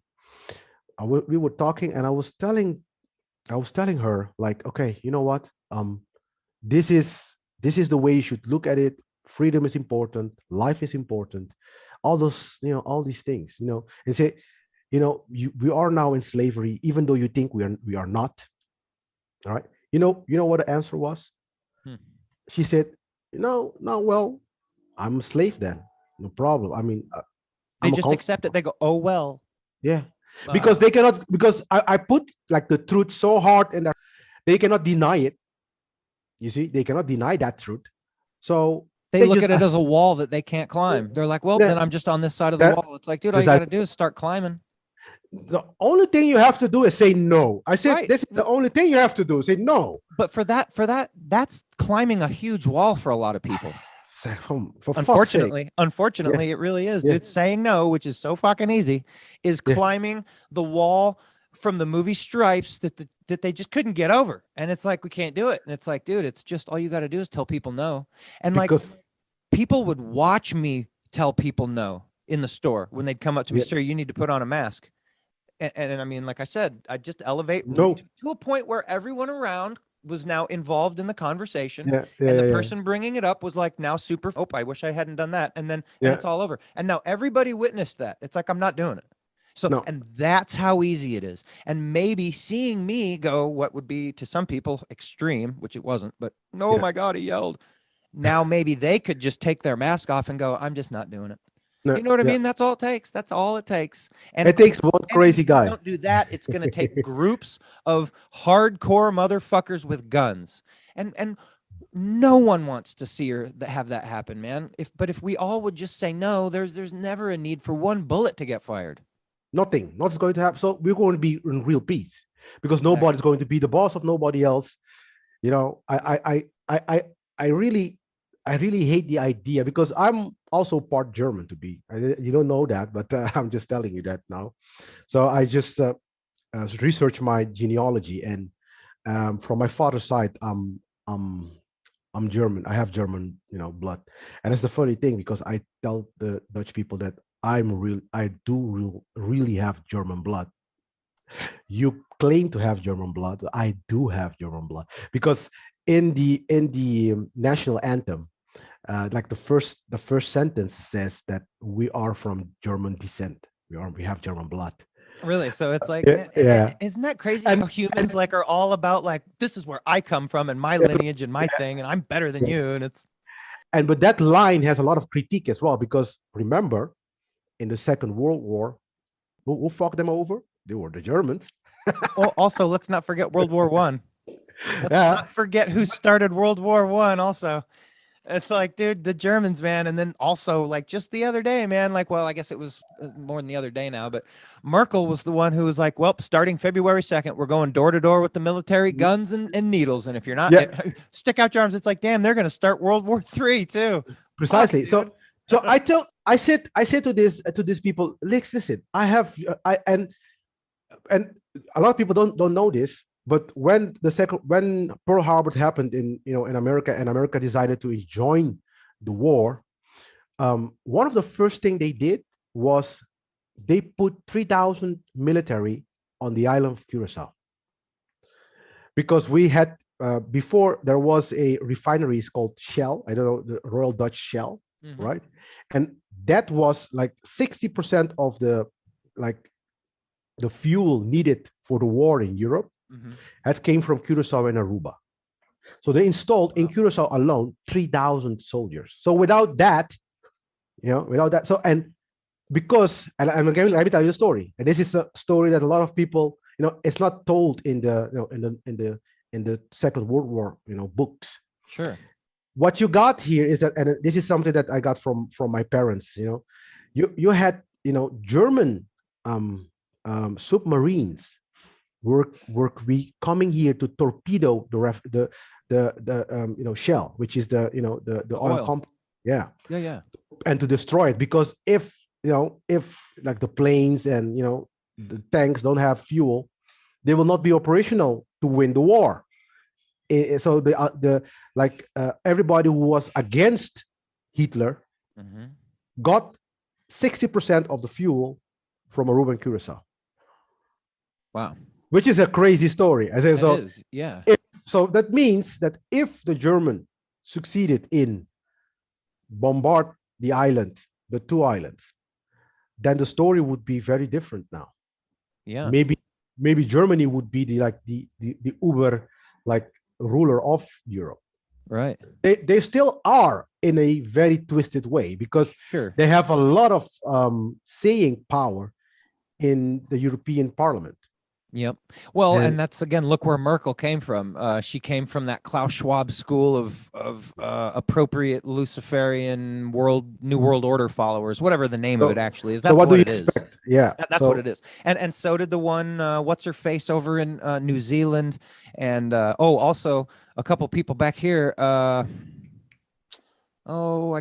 S2: We were talking, and I was telling her, like, okay, you know what? This is This is the way you should look at it. Freedom is important. Life is important. All those, all these things, and say, we are now in slavery, even though you think we are not. All right. You know what the answer was?
S1: Hmm.
S2: She said, no, no, well, I'm a slave then. No problem. I mean,
S1: They just accept it. They go, oh, well.
S2: Yeah. Because they cannot, because I put like the truth so hard and they cannot deny it. You see, they cannot deny that truth. So
S1: they look at it as a wall that they can't climb. They're like, well, then I'm just on this side of the wall. It's like, dude, all you got to do is start climbing.
S2: The only thing you have to do is say no. I said, right. This is the only thing you have to do. Say no.
S1: But for that, that's climbing a huge wall for a lot of people.
S2: Unfortunately,
S1: yeah. It really is. Yeah. Dude, saying no, which is so fucking easy, is climbing the wall from the movie Stripes that they just couldn't get over. And it's like, we can't do it. And it's like, dude, it's just all you got to do is tell people no. And because, like, people would watch me tell people no in the store when they'd come up to me, sir, you need to put on a mask. And I mean, like I said, I just elevate to a point where everyone around was now involved in the conversation. And the person bringing it up was like, now super, I wish I hadn't done that. And then and it's all over. And now everybody witnessed that. It's like, I'm not doing it. So, and that's how easy it is. And maybe seeing me go, what would be to some people extreme, which it wasn't, but oh my God, he yelled. Now maybe they could just take their mask off and go, I'm just not doing it. No, you know what I mean? That's all it takes. That's all it takes. And
S2: it takes one crazy guy.
S1: Don't do that. It's going to take groups of hardcore motherfuckers with guns. And no one wants to see or have that happen, man. But if we all would just say no, there's never a need for one bullet to get fired.
S2: Nothing's going to happen. So we're going to be in real peace because nobody's going to be the boss of nobody else. You know, I really hate the idea because I'm also part German to be. You don't know that, but I'm just telling you that now. So I just researched my genealogy, and from my father's side, I'm German. I have German, blood, and it's the funny thing because I tell the Dutch people that I do really have German blood. You claim to have German blood. I do have German blood because in the national anthem. Like the first sentence says that we are from German descent. We have German blood.
S1: Really? So it's like, isn't that crazy? How humans like are all about like, this is where I come from and my lineage and my thing, and I'm better than you. And
S2: but that line has a lot of critique as well because remember, in the Second World War, who fucked them over? They were the Germans.
S1: Also, let's not forget World War I. Let's not forget who started World War I. Also. It's like, dude, the Germans, man. And then also, like, just the other day, man, like, well, I guess it was more than the other day now, but Merkel was the one who was like, well, starting February 2nd, we're going door to door with the military guns and needles. And if you're not, stick out your arms. It's like, damn, they're going to start World War III too.
S2: Precisely. So I said to these people, listen, and a lot of people don't know this. But when Pearl Harbor happened in America, and America decided to join the war, one of the first thing they did was they put 3,000 military on the island of Curacao, because we had before there was a refinery called Shell. I don't know, the Royal Dutch Shell, right? And that was like 60% of the fuel needed for the war in Europe. That came from Curacao and Aruba. So they installed in Curacao alone 3,000 soldiers. So without that, so and because and let me tell you the story. And this is a story that a lot of people, it's not told in the in the Second World War, books.
S1: Sure.
S2: What you got here is that, and this is something that I got from my parents. You had German submarines were coming here to torpedo the Shell, which is the oil company. Yeah, and to destroy it, because if like the planes and the tanks don't have fuel, they will not be operational to win the war. So everybody who was against Hitler got 60% of the fuel from Aruba and Curacao.
S1: Wow.
S2: Which is a crazy story.
S1: It is, yeah.
S2: So that means that if the German succeeded in bombard the island, the two islands, then the story would be very different now.
S1: Yeah.
S2: Maybe Germany would be the uber like ruler of Europe.
S1: Right.
S2: They still are in a very twisted way because
S1: Sure.
S2: they have a lot of saying power in the European Parliament.
S1: Yep. Well, and that's again, look where Merkel came from. She came from that Klaus Schwab school of appropriate Luciferian New World Order followers, whatever the name of it actually is. That's what it is.
S2: Yeah,
S1: that's what it is. And so did the one, what's her face over in New Zealand, and also a couple people back here. I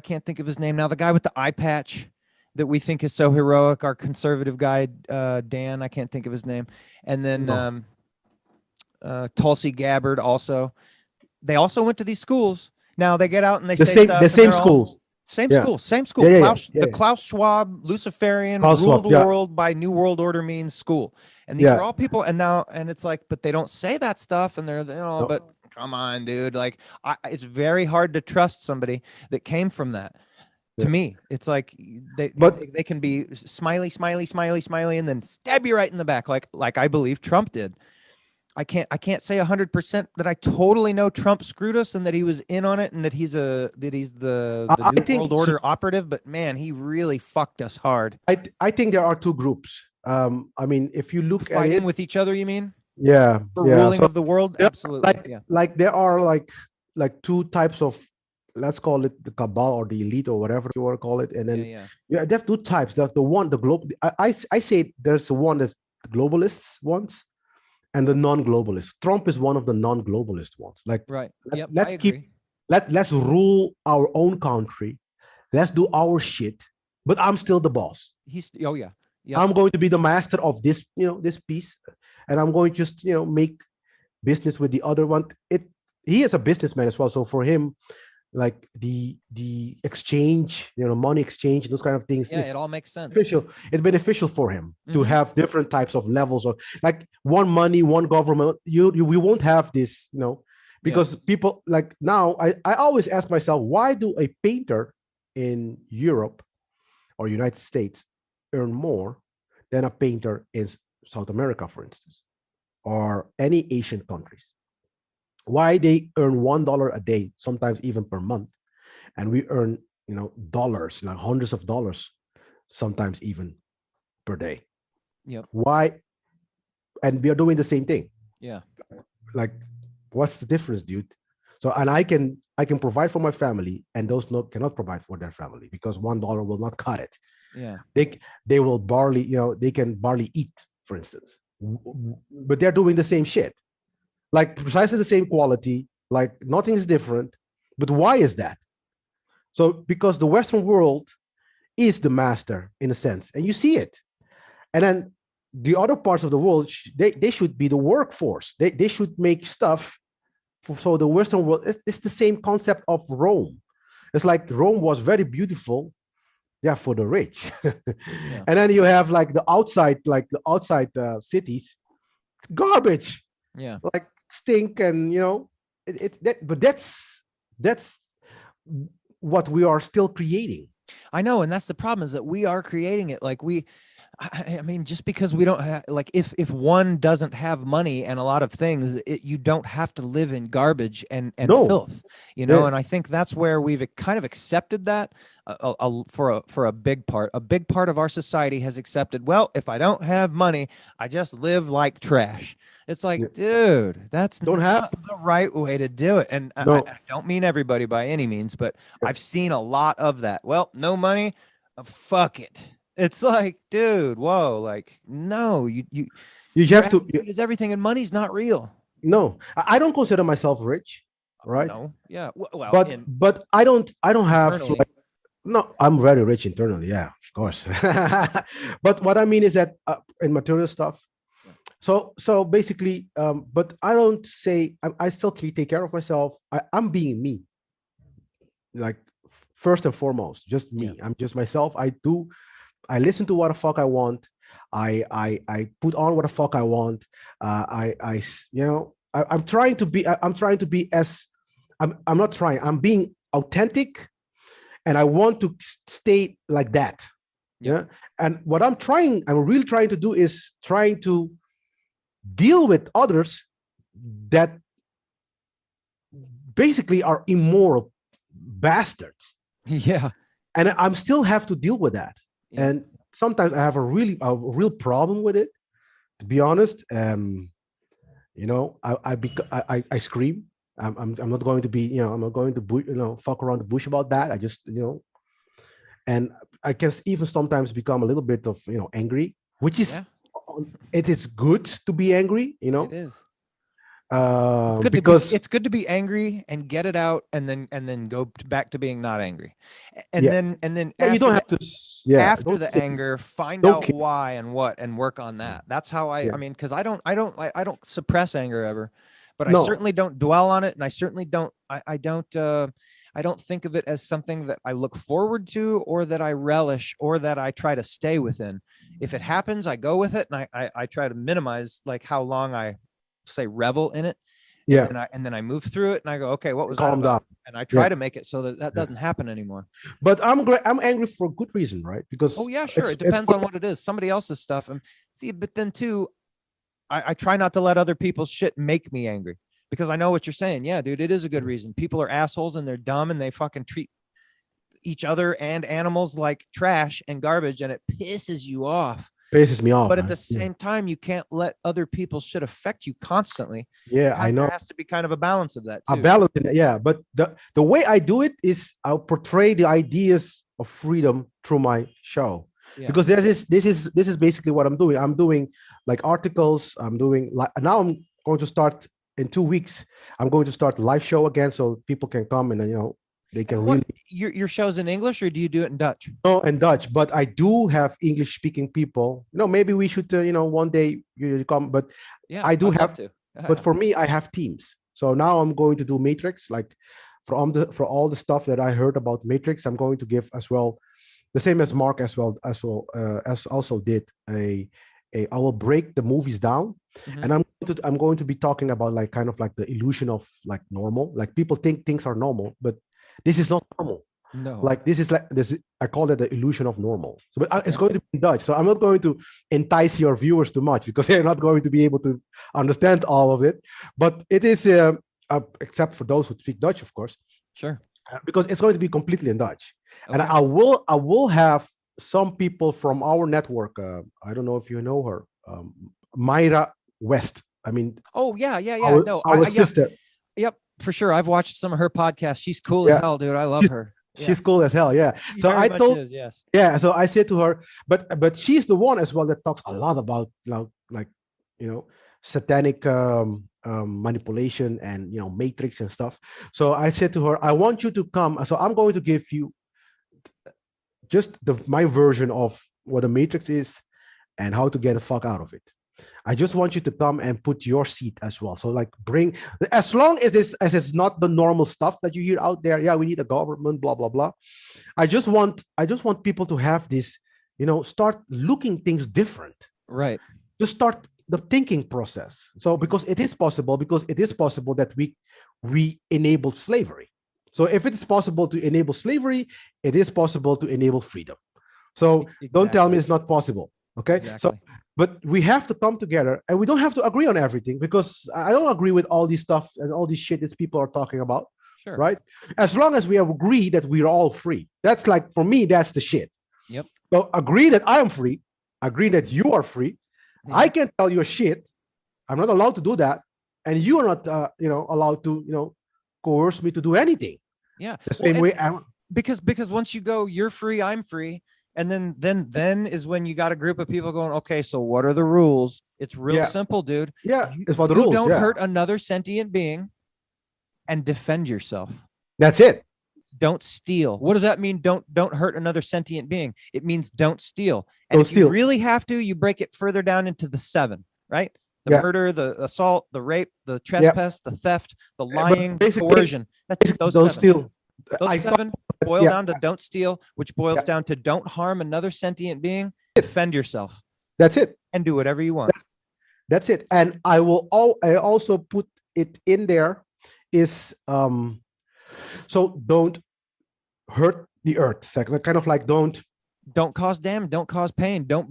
S1: can't think of his name now. The guy with the eye patch that we think is so heroic, our conservative guy, Dan, I can't think of his name. And then Tulsi Gabbard also. They also went to these schools. Now they get out and they say stuff.
S2: The same schools.
S1: Same school.
S2: Yeah,
S1: the Klaus Schwab, Luciferian, rule the world by New World Order means school. And these are all people. And it's like, but they don't say that stuff. And they're, but come on, dude. Like, it's very hard to trust somebody that came from that. To me, it's like they can be smiley, and then stab you right in the back, like I believe Trump did. I can't say 100% that I totally know Trump screwed us and that he was in on it and that he's the New World Order operative. But man, he really fucked us hard.
S2: I think there are two groups. I mean, if you look at
S1: fighting with each other, you mean?
S2: Yeah,
S1: for ruling of the world, absolutely.
S2: Like there are like two types of, let's call it the cabal or the elite or whatever you want to call it, and then there's two types. The global. I say there's the one that's the globalists ones, and the non-globalists. Trump is one of the non-globalist ones. Like, let's rule our own country. Let's do our shit, but I'm still the boss. I'm going to be the master of this, this piece, and I'm going to just, make business with the other one. He is a businessman as well, so for him, like the exchange, money exchange, those kind of things.
S1: It all makes sense.
S2: It's beneficial for him to have different types of levels of like one money, one government. We won't have this, because people like now. I always ask myself, why do a painter in Europe or United States earn more than a painter in South America, for instance, or any Asian countries? Why they earn $1 a day, sometimes even per month, and we earn dollars, like hundreds of dollars, sometimes even per day. Why? And we are doing the same thing. Like, what's the difference, dude? So, and I can provide for my family, and those cannot provide for their family because $1 will not cut it. They will barely, they can barely eat, for instance, but they're doing the same shit. Like precisely the same quality, like nothing is different. But why is that? So because the Western world is the master in a sense, and you see it. And then the other parts of the world, they should be the workforce. They should make stuff. So the Western world, it's the same concept of Rome. It's like Rome was very beautiful, for the rich. And then you have like the outside cities, garbage. Like stink, and but that's what we are still creating.
S1: I know, and that's the problem, is that we are creating it. Like I mean, just because we don't have, like, if one doesn't have money and a lot of things, you don't have to live in garbage and filth, and I think that's where we've kind of accepted that for a big part. A big part of our society has accepted, well, if I don't have money, I just live like trash. It's like, dude, that's not the right way to do it. And I don't mean everybody by any means, but I've seen a lot of that. Well, no money, fuck it. It's like, dude, whoa, like, no, you have to use everything, and money's not real.
S2: No, I don't consider myself rich, right?
S1: No, well,
S2: but I don't have like, no, I'm very rich internally, of course. But what I mean is that in material stuff. So basically, but I don't say I still take care of myself. I'm being me, like first and foremost, just me. I'm just myself. I listen to what the fuck I want. I put on what the fuck I want. I'm trying to be as I'm not trying. I'm being authentic, and I want to stay like that. Yeah. And what I'm really trying to do is trying to deal with others that basically are immoral bastards.
S1: Yeah.
S2: And I'm still have to deal with that. Yeah. And sometimes I have a real problem with it, to be honest. You know, I scream. I'm not going to be, you know, I'm not going to fuck around the bush about that. I just, you know, and I can even sometimes become a little bit of, you know, angry, which is it is good to be angry, you know.
S1: It is.
S2: Because
S1: it's good to be angry and get it out, and then go back to being not angry, and then
S2: you don't have to.
S1: After the anger, find out why and what, and work on that. That's how I mean, because I don't suppress anger ever, but I certainly don't dwell on it, and I certainly don't. I don't think of it as something that I look forward to, or that I relish, or that I try to stay within. If it happens, I go with it, and I try to minimize like how long I say revel in it. And then I move through it, and I go, okay, what was that about? And I try to make it so that doesn't happen anymore.
S2: But I'm angry for a good reason, right? Because
S1: sure, it depends on what it is. Somebody else's stuff, and see, but then too, I try not to let other people's shit make me angry, because I know what you're saying. Yeah, dude, it is a good reason. People are assholes, and they're dumb, and they fucking treat each other and animals like trash and garbage, and it pisses you off.
S2: Pisses me off.
S1: But at the same time, you can't let other people's shit affect you constantly.
S2: I know.
S1: There has to be kind of a balance of that too.
S2: A balance, but the way I do it is I'll portray the ideas of freedom through my show. Because this is basically what I'm doing. I'm doing like articles. I'm doing now. I'm going to start in 2 weeks. I'm going to start a live show again, so people can come and, you know, they can really.
S1: Your show's in English, or do you do it in Dutch?
S2: No, in Dutch, but I do have English speaking people. You know, maybe we should, you know, one day you come. But I do have to. But for me, I have teams. So now I'm going to do Matrix. Like for all the stuff that I heard about Matrix, I'm going to give as well, the same as Mark as also did I will break the movies down, and I'm going to be talking about like kind of like the illusion of like normal. Like people think things are normal, but this is not normal.
S1: No,
S2: like this is I call it the illusion of normal. So, but it's going to be in Dutch. So I'm not going to entice your viewers too much, because they're not going to be able to understand all of it. But it is, except for those who speak Dutch, of course.
S1: Sure.
S2: Because it's going to be completely in Dutch, and I will have some people from our network. I don't know if you know her, Myra West. I mean, our sister.
S1: Yep, for sure. I've watched some of her podcasts. She's cool as hell, dude. I love her.
S2: She's cool as hell. Yeah. So I told, so I said to her, but she's the one as well that talks a lot about like you know, satanic manipulation and, you know, Matrix and stuff. So I said to her, I want you to come. So I'm going to give you just my version of what a Matrix is and how to get the fuck out of it. I just want you to come and put your seat as well. So like bring, as long as it's not the normal stuff that you hear out there. Yeah, we need a government, blah, blah, blah. I just want people to have this, you know, start looking things different.
S1: Right.
S2: Just start the thinking process. So because it is possible that we enable slavery. So if it is possible to enable slavery, it is possible to enable freedom. So don't tell me it's not possible. Okay. Exactly. So, but we have to come together, and we don't have to agree on everything, because I don't agree with all this stuff and all this shit that people are talking about.
S1: Sure.
S2: Right. As long as we agree that we're all free. That's like, for me, that's the shit.
S1: Yep.
S2: So agree that I am free. Agree that you are free. Yeah. I can tell you a shit. I'm not allowed to do that. And you are not, allowed to, coerce me to do anything.
S1: Yeah.
S2: The same way.
S1: Because once you go, you're free, I'm free. And then is when you got a group of people going, okay, so what are the rules? It's real simple, dude.
S2: Yeah, it's about the rules.
S1: Don't hurt another sentient being and defend yourself.
S2: That's it.
S1: Don't steal. What does that mean? Don't hurt another sentient being. It means don't steal. And if you really have to, you break it further down into the 7, right? The murder, the assault, the rape, the trespass, the theft, the lying, coercion. That's it. Those 7.
S2: Steal.
S1: Those 7 boil down to don't steal, which boils down to don't harm another sentient being. Defend yourself.
S2: That's it.
S1: And do whatever you want.
S2: That's it. And I also put it in there is So don't hurt the earth. It's like, kind of like don't
S1: cause damage, don't cause pain, don't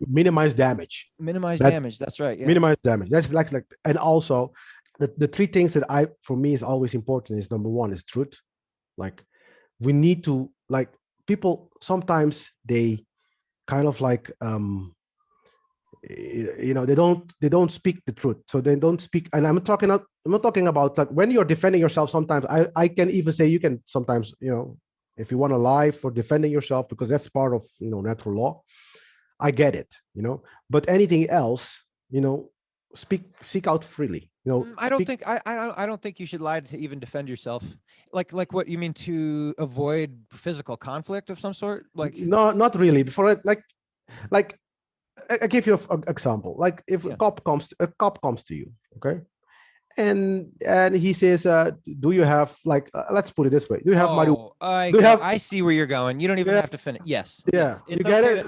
S2: minimize damage.
S1: Damage. That's right. Yeah.
S2: Minimize damage. That's like, and also the three things that for me is always important is, number one is truth. Like, we need to, like, people sometimes they kind of like they don't speak the truth, so they don't speak. And I'm not talking about like when you're defending yourself. Sometimes I can even say, you can sometimes, if you want to lie for defending yourself, because that's part of natural law, I get it, but anything else, speak out freely.
S1: I don't think you should lie to even defend yourself. Like what you mean, to avoid physical conflict of some sort? Like,
S2: no, not really. Before like I give you an example. Like, if a cop comes to you, okay, and he says, do you have, like, let's put it this way, do you have money?
S1: I see where you're going. You don't even have to finish. Yes.
S2: Yeah.
S1: Yes.
S2: You get it?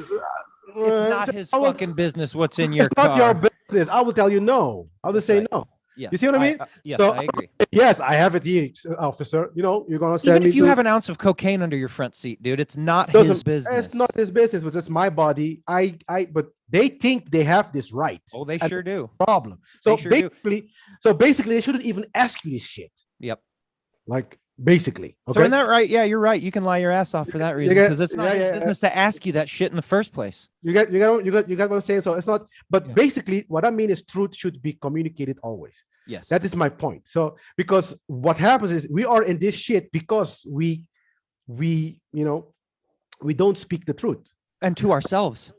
S1: It's not his fucking business what's in your
S2: car. It's not your business. I will tell you no. I will say no.
S1: Yes.
S2: You see what I mean?
S1: Yes,
S2: so,
S1: I agree.
S2: Yes, I have it here, officer. You're gonna send
S1: even
S2: me.
S1: If you have an ounce of cocaine under your front seat, dude, it's not his business.
S2: It's not his business, but it's my body. But they think they have this right.
S1: Oh, they sure do.
S2: Problem. So basically, they shouldn't even ask you this shit.
S1: Yep.
S2: Like, basically. Okay?
S1: So in that right, yeah, you're right. You can lie your ass off for that reason, because it's not his business to ask you that shit in the first place.
S2: You get what I'm saying. So it's not. But basically, what I mean is, truth should be communicated always.
S1: Yes,
S2: that is my point. So, because what happens is, we are in this shit because we don't speak the truth,
S1: and to ourselves.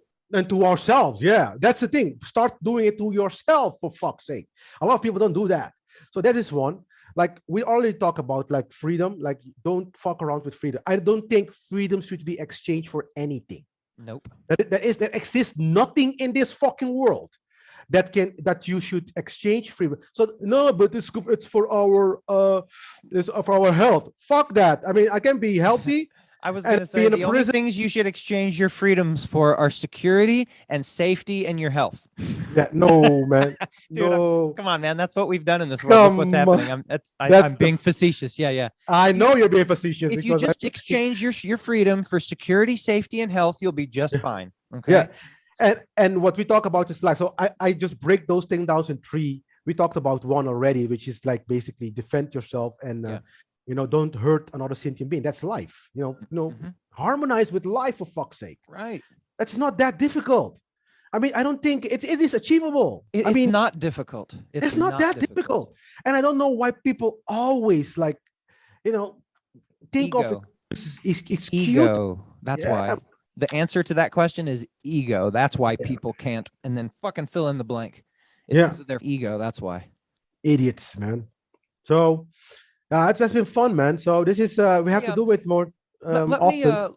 S2: Yeah, that's the thing. Start doing it to yourself, for fuck's sake. A lot of people don't do that. So that is one. Like, we already talk about, like, freedom. Like, don't fuck around with freedom. I don't think freedom should be exchanged for anything.
S1: Nope.
S2: There exists nothing in this fucking world that you should exchange freedom. So no, but it's for our health. Fuck that. I mean, I can be healthy.
S1: I was going to say, the only things you should exchange your freedoms for are security and safety and your health.
S2: Yeah, no, man.
S1: Dude,
S2: no.
S1: Come on, man. That's what we've done in this world. Look what's happening. I'm being facetious. Yeah.
S2: I know you're being facetious.
S1: If you just exchange your freedom for security, safety, and health, you'll be just fine. Okay.
S2: Yeah. And what we talk about is, like, so I just break those things down in three. We talked about one already, which is, like, basically defend yourself and don't hurt another sentient being. That's life. Harmonize with life, for fuck's sake.
S1: Right.
S2: That's not that difficult. I mean, I don't think it is achievable.
S1: It's not difficult.
S2: It's not that difficult. And I don't know why people always, like, think
S1: ego.
S2: of it. It's
S1: ego.
S2: Cute.
S1: That's why. The answer to that question is ego. That's why people can't. And then fucking fill in the blank. It's because of their ego. That's why.
S2: Idiots, man. So that's been fun, man. So this is we have to do it more often.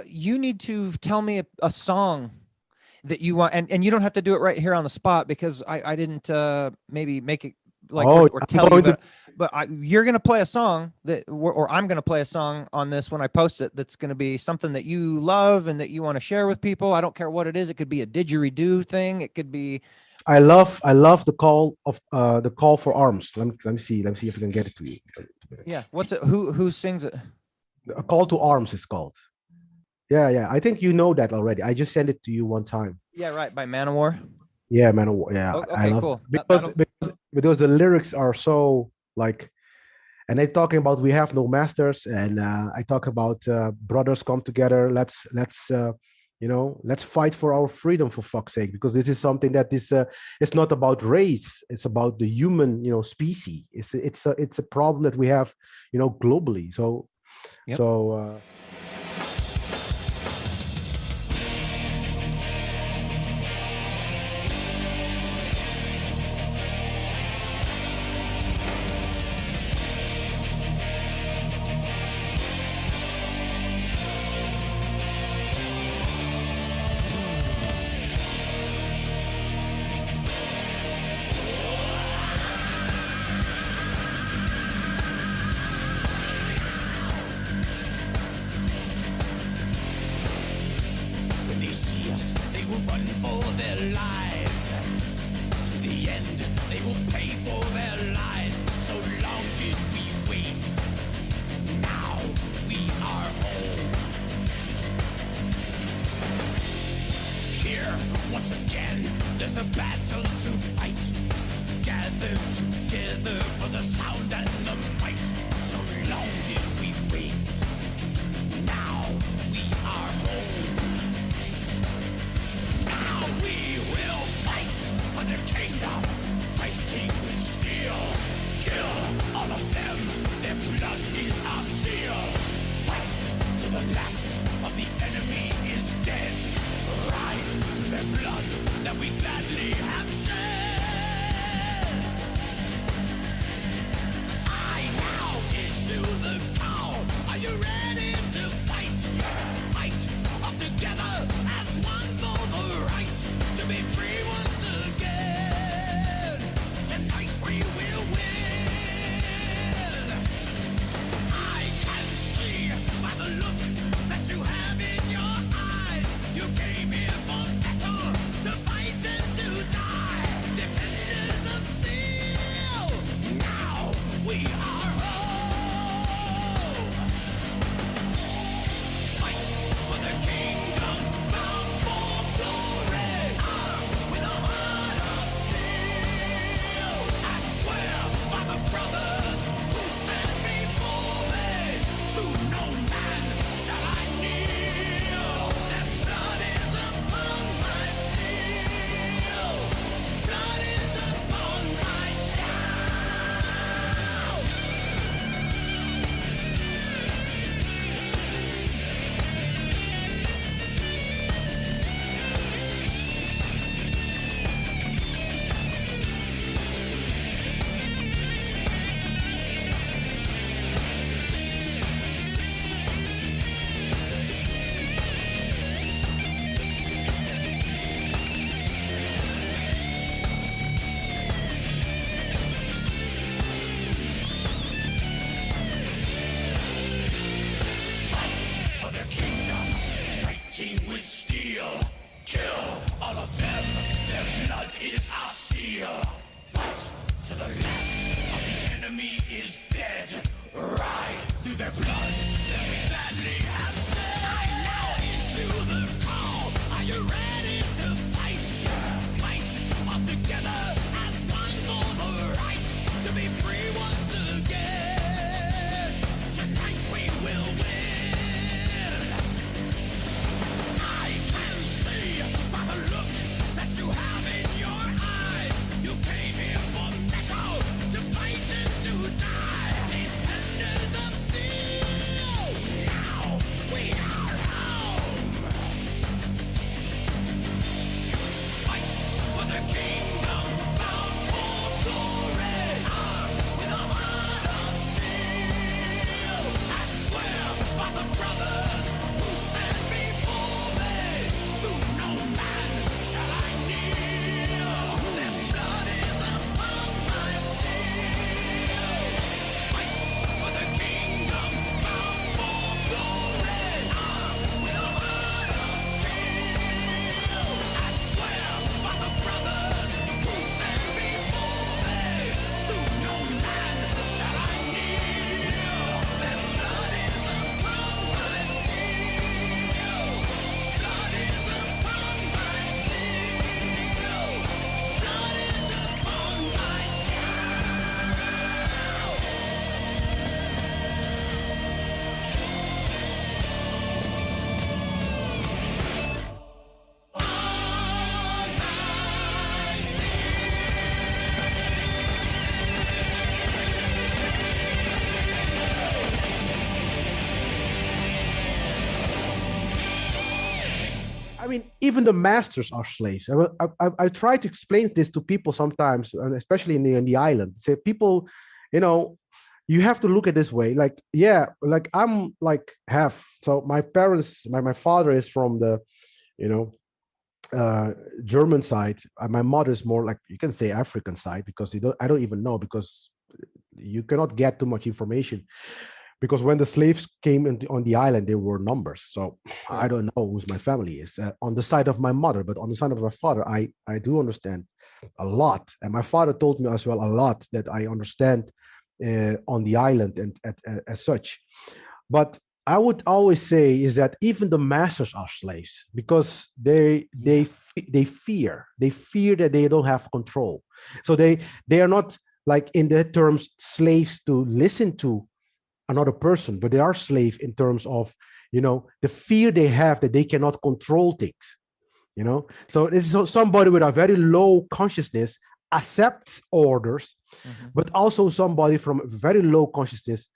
S1: You need to tell me a song that you want, and you don't have to do it right here on the spot, because I didn't maybe make it like or tell you, but you're gonna play a song or I'm gonna play a song on this when I post it. That's gonna be something that you love and that you want to share with people. I don't care what it is. It could be a didgeridoo thing. It could be.
S2: I love the call for arms. Let me see if I can get it to you.
S1: Yeah. What's it? Who sings it?
S2: A call to arms is called. Yeah. I think you know that already. I just sent it to you one time.
S1: Yeah, right. By Manowar.
S2: Yeah, Manowar. Yeah,
S1: okay,
S2: I love
S1: cool.
S2: because the lyrics are so, like, and they're talking about we have no masters, and I talk about brothers come together. Let's fight for our freedom, for fuck's sake, because this is something that is it's not about race. It's about the human species. It's a problem that we have globally. So
S1: yep.
S3: battle to fight, gathered together for the sound and the might. So long did we wait, now we are home. Now we will fight for the kingdom, fighting with steel. Kill all of them, their blood is our seal. Fight till the last of the enemy is dead. Ride through their blood that we gladly have shed. I now issue the call. Are you ready to fight? Fight all together as one for the right to be free once again. Tonight we will win. I can see by the look that you have in your eyes, you came here for metal, to fight and to die. Defenders of steel, now we are home. Fight for the kingdom, bound for glory, with a heart of steel. I swear by the brothers who stand before me, to no man shall I kneel. Their blood is upon my steel. Blood is upon my steel. Fight for the kingdom, fighting with steel. Kill all of them, their blood is our seal. Fight till the last of the enemy is dead. Ride through their blood that we gladly have shed. I now issue the call. Are you ready to fight? Fight all together as one for the right to be free once again. Tonight we will win. I can see by the look that you have in your eyes, you came here for metal, to fight and to die. Defenders of steel, now we are home. Fight for the kingdom, bound for glory, with a heart of steel. I swear by the brothers who stand before me, to no man shall I kneel. Their blood is upon my steel. Fight for the kingdom, bound for glory, with a heart of steel. I swear by the brothers who stand before me, to no man shall I kneel. Their blood is upon my steel. Blood is upon my steel. Blood is upon my
S2: I mean, even the masters are slaves. I try to explain this to people sometimes, and especially in the island. Say people, you have to look at this way. Like, yeah, like I'm like half. So my parents, my father is from the, German side. My mother is more like, you can say, African side, because I don't even know, because you cannot get too much information. Because when the slaves came on the island, there were numbers. So I don't know whose my family is on the side of my mother, but on the side of my father, I do understand a lot. And my father told me as well a lot that I understand on the island and as such. But I would always say is that even the masters are slaves because they fear that they don't have control. So they are not like in their terms slaves to listen to another person, but they are slave in terms of the fear they have that they cannot control things. So it's somebody with a very low consciousness accepts orders, but also somebody from very low consciousness.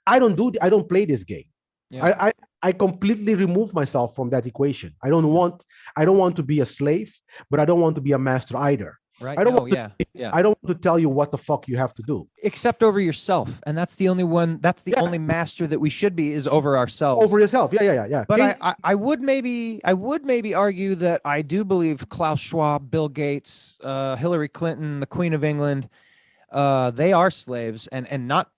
S2: I don't play this game. Yeah. I completely remove myself from that equation. I don't want to be a slave, but I don't want to be a master either.
S1: Right.
S2: I don't
S1: I
S2: don't want to tell you what the fuck you have to do.
S1: Except over yourself. And that's the only one, that's the only master that we should be is over ourselves.
S2: Over yourself. Yeah.
S1: But I would maybe argue that I do believe Klaus Schwab, Bill Gates, Hillary Clinton, the Queen of England, they are slaves and not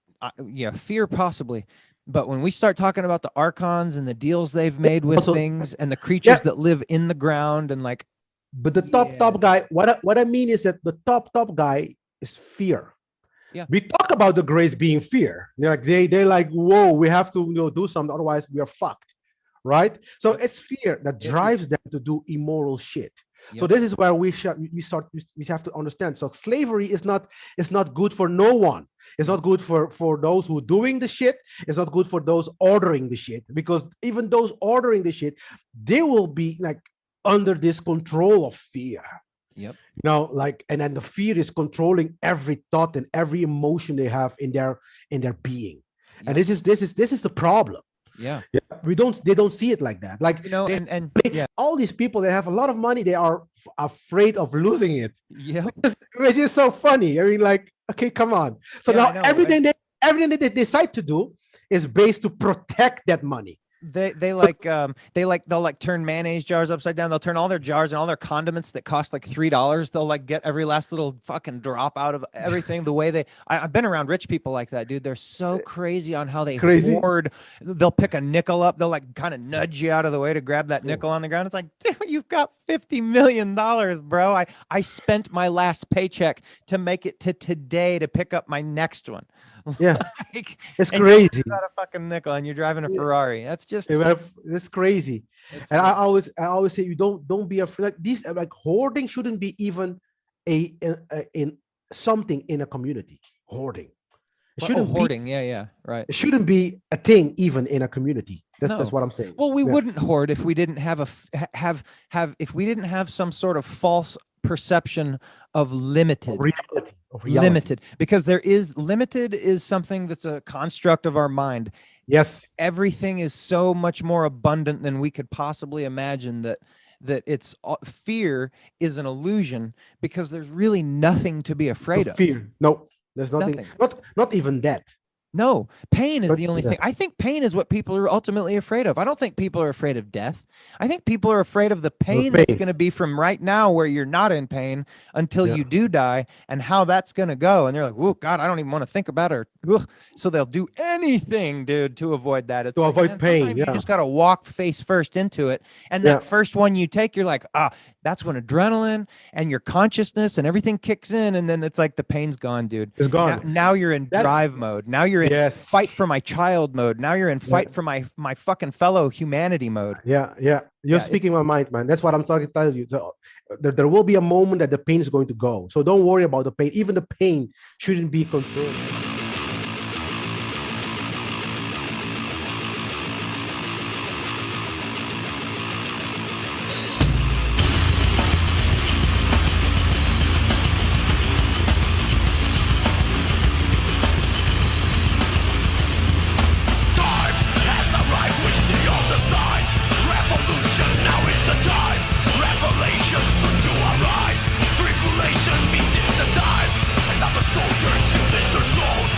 S1: fear possibly. But when we start talking about the Archons and the deals they've made with things and the creatures that live in the ground and like.
S2: But the top guy, what I mean is that the top guy is fear.
S1: Yeah.
S2: We talk about the grace being fear. They're like, whoa, we have to do something, otherwise we are fucked. Right? So it's fear that drives them to do immoral shit. Yep. So this is where we have to understand. So slavery is not good for no one. It's not good for those who are doing the shit. It's not good for those ordering the shit, because even those ordering the shit, they will be like under this control of fear.
S1: Yep.
S2: And then the fear is controlling every thought and every emotion they have in their being. Yep. And this is the problem.
S1: Yeah.
S2: They don't see it like that. Like, all these people that have a lot of money, they are afraid of losing it.
S1: Yeah.
S2: Which is so funny. I mean, like, okay, come on. So now everything that they decide to do is based to protect that money.
S1: They'll turn mayonnaise jars upside down. They'll turn all their jars and all their condiments that cost like $3. They'll like get every last little fucking drop out of everything. The way I've been around rich people like that, dude. They're so crazy on how they hoard. They'll pick a nickel up. They'll like kind of nudge you out of the way to grab that nickel on the ground. It's like, dude, you've got $50 million, bro. I spent my last paycheck to make it to today to pick up my next one.
S2: Yeah. It's crazy.
S1: You got a fucking nickel and you're driving a Ferrari. That's just
S2: it's crazy. And I always say, you don't be afraid. Like these, like hoarding shouldn't be even in something in a community. Hoarding.
S1: Hoarding. Right.
S2: It shouldn't be a thing even in a community. That's what I'm saying.
S1: Well, we wouldn't hoard if we didn't have if we didn't have some sort of false perception of limited. Limited, because limited is something that's a construct of our mind.
S2: Yes.
S1: Everything is so much more abundant than we could possibly imagine that it's fear is an illusion, because there's really nothing to be afraid of.
S2: Fear. No, there's nothing. Not even that.
S1: No, pain is the only thing. I think pain is what people are ultimately afraid of. I don't think people are afraid of death. I think people are afraid of the pain that's going to be from right now, where you're not in pain until you do die, and how that's going to go. And they're like, "Oh God, I don't even want to think about it." So they'll do anything, dude, to avoid that. It's
S2: avoid pain.
S1: You just got to walk face first into it, and that first one you take, you're like, that's when adrenaline and your consciousness and everything kicks in, and then it's like the pain's gone, dude.
S2: It's gone.
S1: Now you're in drive mode. Now you're in fight for my child mode. Now you're in fight for my fucking fellow humanity mode.
S2: You're speaking my mind, man. That's what I'm talking to tell you. So there will be a moment that the pain is going to go. So don't worry about the pain. Even the pain shouldn't be concerned.
S3: Soldiers shoot their souls.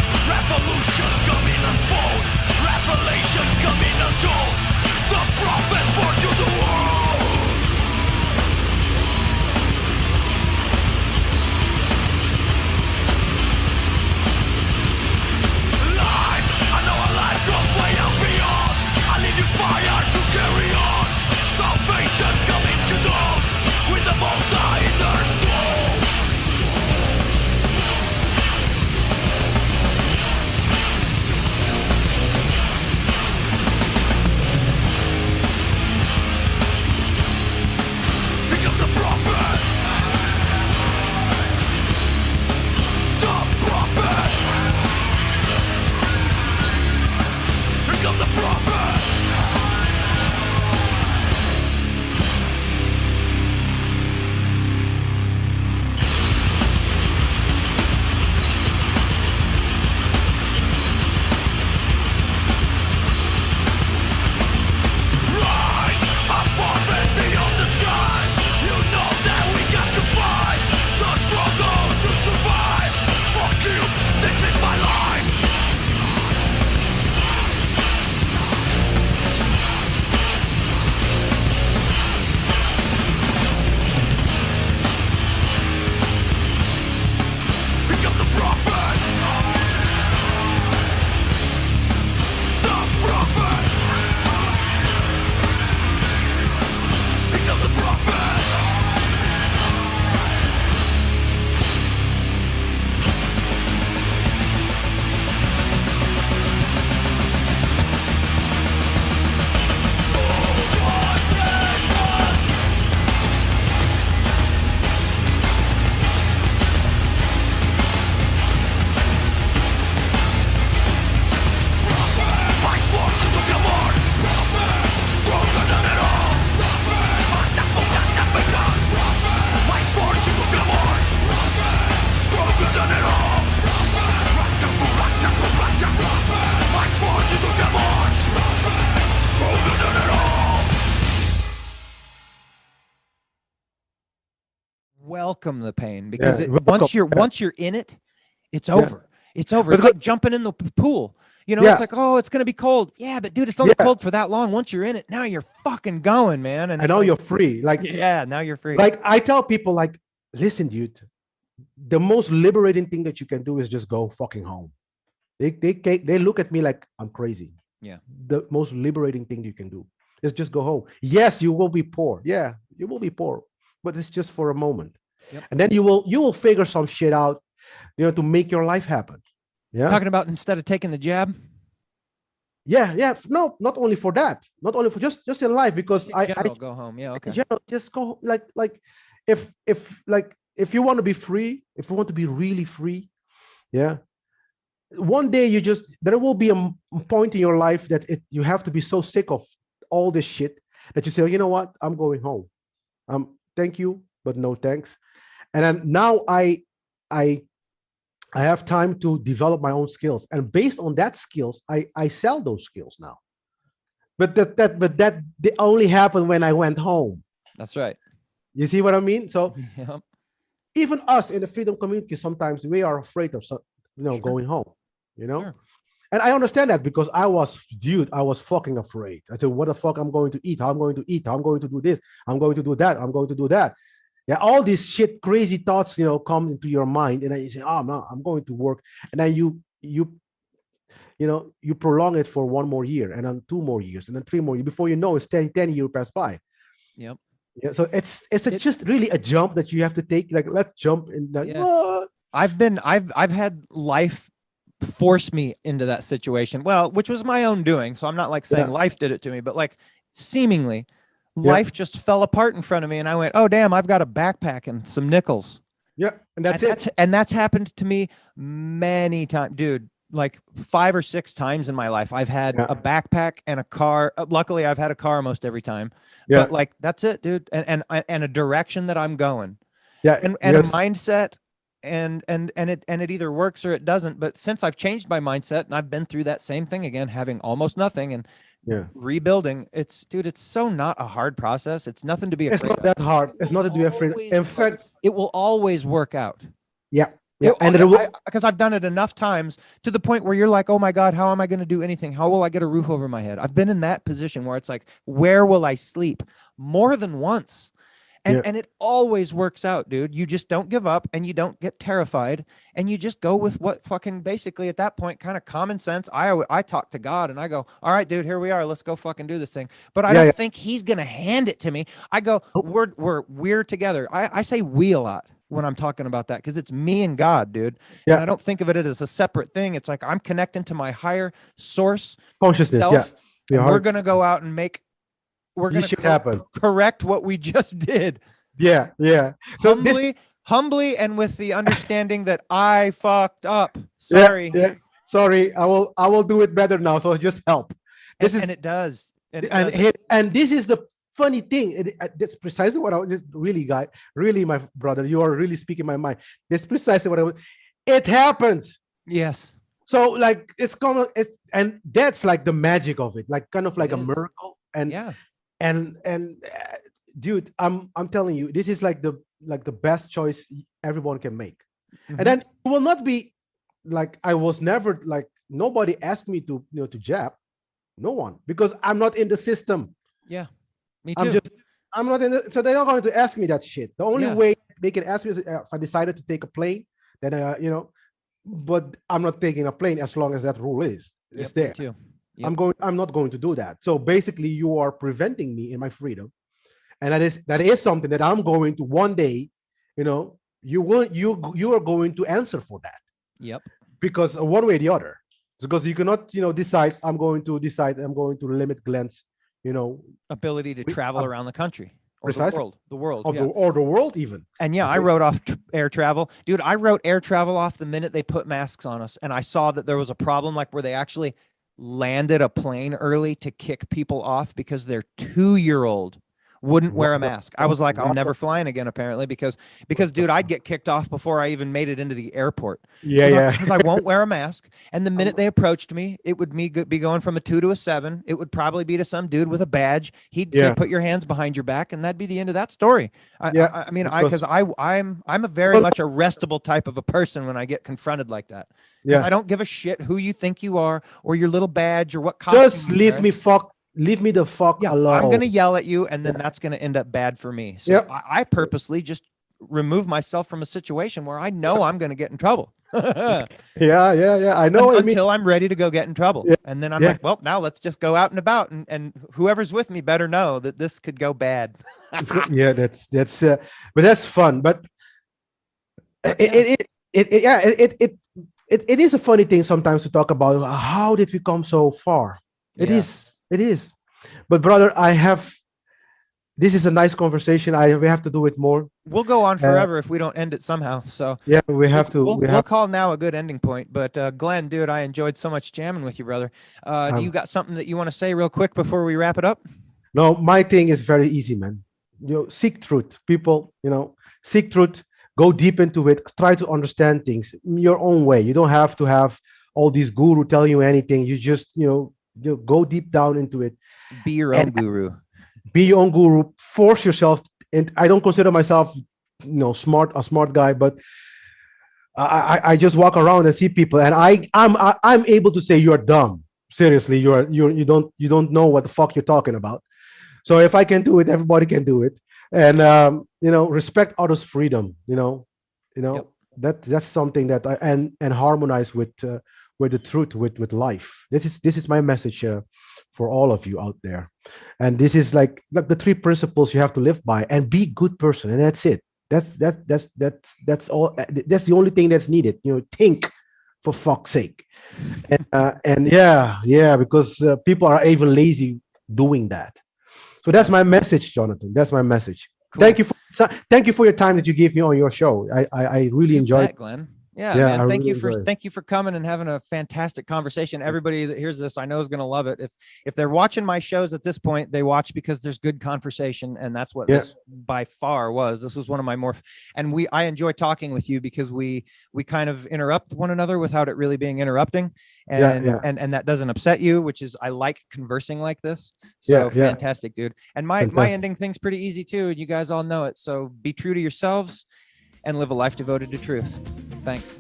S1: welcome the pain because
S2: welcome.
S1: once you're in it, it's over. It's over.
S2: But
S1: It's like jumping in the pool. You know, it's like, oh, it's gonna be cold. Yeah, but dude, it's only cold for that long. Once you're in it, now you're fucking going, man. And
S2: now you're free. Like,
S1: now you're free.
S2: Like I tell people, like, listen, dude, the most liberating thing that you can do is just go fucking home. They look at me like I'm crazy.
S1: Yeah.
S2: The most liberating thing you can do is just go home. Yes, you will be poor. Yeah, you will be poor, but it's just for a moment.
S1: Yep.
S2: And then you will figure some shit out, to make your life happen. Yeah.
S1: Talking about instead of taking the jab.
S2: Yeah. No, not only for that, not only for just in life, because I
S1: go home. Yeah. Okay.
S2: Just go like if you want to be free, if you want to be really free, yeah. One day there will be a point in your life that you have to be so sick of all this shit that you say, you know what, I'm going home. Thank you, but no thanks. And then now I have time to develop my own skills, and based on that skills, I sell those skills now. But that they only happened when I went home.
S1: That's right.
S2: You see what I mean? So
S1: yep.
S2: Even us in the freedom community, sometimes we are afraid of
S1: Sure.
S2: going home.
S1: Sure.
S2: And I understand that, because I was fucking afraid. I said, what the fuck I'm going to eat? How I'm going to eat? How I'm going to do this? I'm going to do that. I'm going to do that. Yeah, all these shit, crazy thoughts, come into your mind, and then you say, "Oh no, I'm going to work," and then you prolong it for 1 more year, and then 2 more years, and then 3 more years. Before you know, it's 10 years pass by.
S1: Yep.
S2: Yeah. So it's just really a jump that you have to take. Like, let's jump in. Like,
S1: I've had life force me into that situation. Well, which was my own doing. So I'm not like saying life did it to me, but like seemingly. Life just fell apart in front of me, and I went, "Oh damn! I've got a backpack and some nickels."
S2: Yeah, and
S1: that's happened to me many times, dude. Like 5 or 6 times in my life, I've had a backpack and a car. Luckily, I've had a car most every time. Yeah. But like that's it, dude. And a direction that I'm going.
S2: Yeah,
S1: and a mindset, and it either works or it doesn't. But since I've changed my mindset, and I've been through that same thing again, having almost nothing and rebuilding, it's so not a hard process. It's nothing to be afraid of.
S2: It's not that hard. It's nothing to be afraid of. In fact,
S1: it will always work out.
S2: Yeah.
S1: Because I've done it enough times to the point where you're like, oh my God, how am I going to do anything? How will I get a roof over my head? I've been in that position where it's like, where will I sleep? More than once. And it always works out, dude. You just don't give up, and you don't get terrified, and you just go with what fucking basically at that point, kind of common sense. I talk to God and I go, all right, dude, here we are. Let's go fucking do this thing. But I don't think he's going to hand it to me. I go, we're together. I say we a lot when I'm talking about that, because it's me and God, dude. Yeah. And I don't think of it as a separate thing. It's like I'm connecting to my higher source
S2: consciousness.
S1: Self, and we're going to go out and we're going to correct what we just did.
S2: Yeah.
S1: So humbly, and with the understanding that I fucked up. Sorry.
S2: Yeah. Sorry. I will do it better now. So just help.
S1: And it does.
S2: And this is the funny thing. That's precisely what I was really, my brother, you are really speaking my mind. That's precisely what it happens.
S1: Yes.
S2: So like it's common. And that's like the magic of it, like kind of like a miracle. And dude, I'm telling you, this is like the best choice everyone can make. Mm-hmm. And then it will not be like I was never like nobody asked me to to jab, no one, because I'm not in the system.
S1: Yeah, me too.
S2: I'm not in the, so they're not going to ask me that shit. The only way they can ask me is if I decided to take a plane, then but I'm not taking a plane as long as that rule is there. Me too. Yep. I'm not going to do that. So basically, you are preventing me in my freedom, and that is something that I'm going to one day. You are going to answer for that.
S1: Yep.
S2: Because one way or the other, because you cannot decide. I'm going to limit Glenn's
S1: ability to travel around the country or the world,
S2: or the world even.
S1: And I wrote off air travel, dude. I wrote air travel off the minute they put masks on us, and I saw that there was a problem, like where they actually landed a plane early to kick people off because their 2-year-old wouldn't wear a
S2: What the
S1: mask. I was like, I'm
S2: what
S1: never
S2: the-
S1: flying again, apparently, because dude, I'd get kicked off before I even made it into the airport.
S2: Yeah,
S1: Because I won't wear a mask. And the minute they approached me, it would be going from a 2 to a 7. It would probably be to some dude with a badge. He'd say,
S2: Yeah.
S1: put your hands behind your back, and that'd be the end of that story.
S2: Yeah,
S1: I mean,
S2: because-
S1: I'm a very
S2: Well-
S1: much arrestable type of a person when I get confronted like that.
S2: Yeah.
S1: I don't give a shit who you think you are or your little badge or what costume.
S2: Just leave me the fuck
S1: Yeah,
S2: alone.
S1: I'm gonna yell at you, and then that's gonna end up bad for me. So
S2: Yep.
S1: I purposely just remove myself from a situation where I know I'm gonna get in trouble.
S2: Yeah. I know what I mean.
S1: Until I'm ready to go get in trouble.
S2: Yeah.
S1: And then I'm
S2: Yeah.
S1: like, well, now let's just go out and about, and whoever's with me better know that this could go bad.
S2: Yeah, that's but that's fun. But it is a funny thing sometimes to talk about how did we come so far. It
S1: Yeah.
S2: is. But brother, this is a nice conversation. We have to do it more.
S1: We'll go on forever if we don't end it somehow. So
S2: Yeah, we have to.
S1: we'll call now a good ending point. But Glenn, dude, I enjoyed so much jamming with you, brother. Do you got something that you want to say real quick before we wrap it up?
S2: No, my thing is very easy, man. Seek truth, people. Seek truth. Go deep into it. Try to understand things your own way. You don't have to have all these guru telling you anything. You just you go deep down into it.
S1: Be your own guru.
S2: Be your own guru. Force yourself. And I don't consider myself a smart guy, but I just walk around and see people, and I'm able to say you're dumb. Seriously, you don't know what the fuck you're talking about. So if I can do it, everybody can do it. And respect others' freedom.
S1: Yep.
S2: That's something that and harmonize with the truth, with life. This is my message for all of you out there. And this is like the 3 principles you have to live by, and be a good person, and that's it. That's all. That's the only thing that's needed. Think, for fuck's sake. And yeah, because people are even lazy doing that. So that's my message, Jonathan. That's my message.
S1: Cool.
S2: Thank you for your time that you gave me on your show. I really enjoyed
S1: it, Glenn. Yeah,
S2: Yeah,
S1: man.
S2: I
S1: Thank
S2: really
S1: you
S2: enjoyed it.
S1: thank you for coming and having a fantastic conversation. Everybody that hears this, I know, is going to love it. If they're watching my shows at this point, they watch because there's good conversation, and that's what this by far was. This was one of my more, and I enjoy talking with you because we kind of interrupt one another without it really being interrupting, and that doesn't upset you, which is, I like conversing like this. So fantastic, dude. And my ending thing's pretty easy too, and you guys all know it. So be true to yourselves and live a life devoted to truth. Thanks.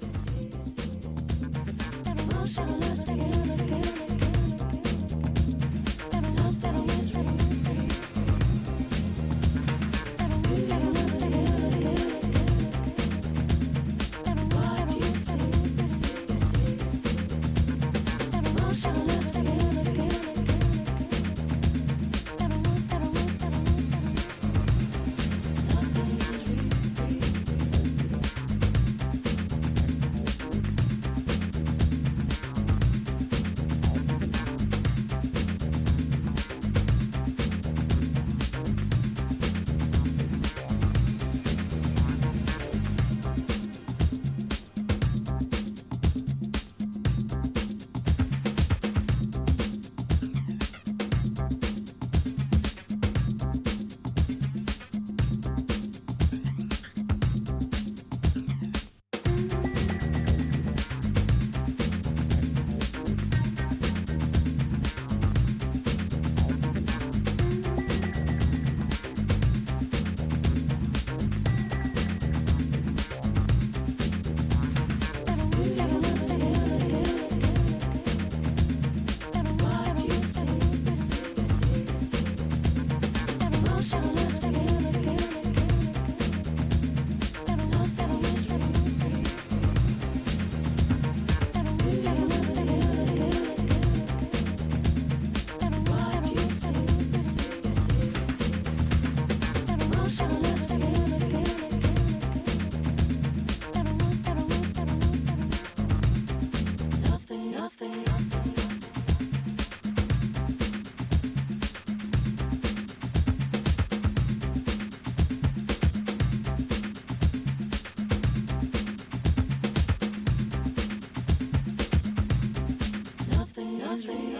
S3: Nothing.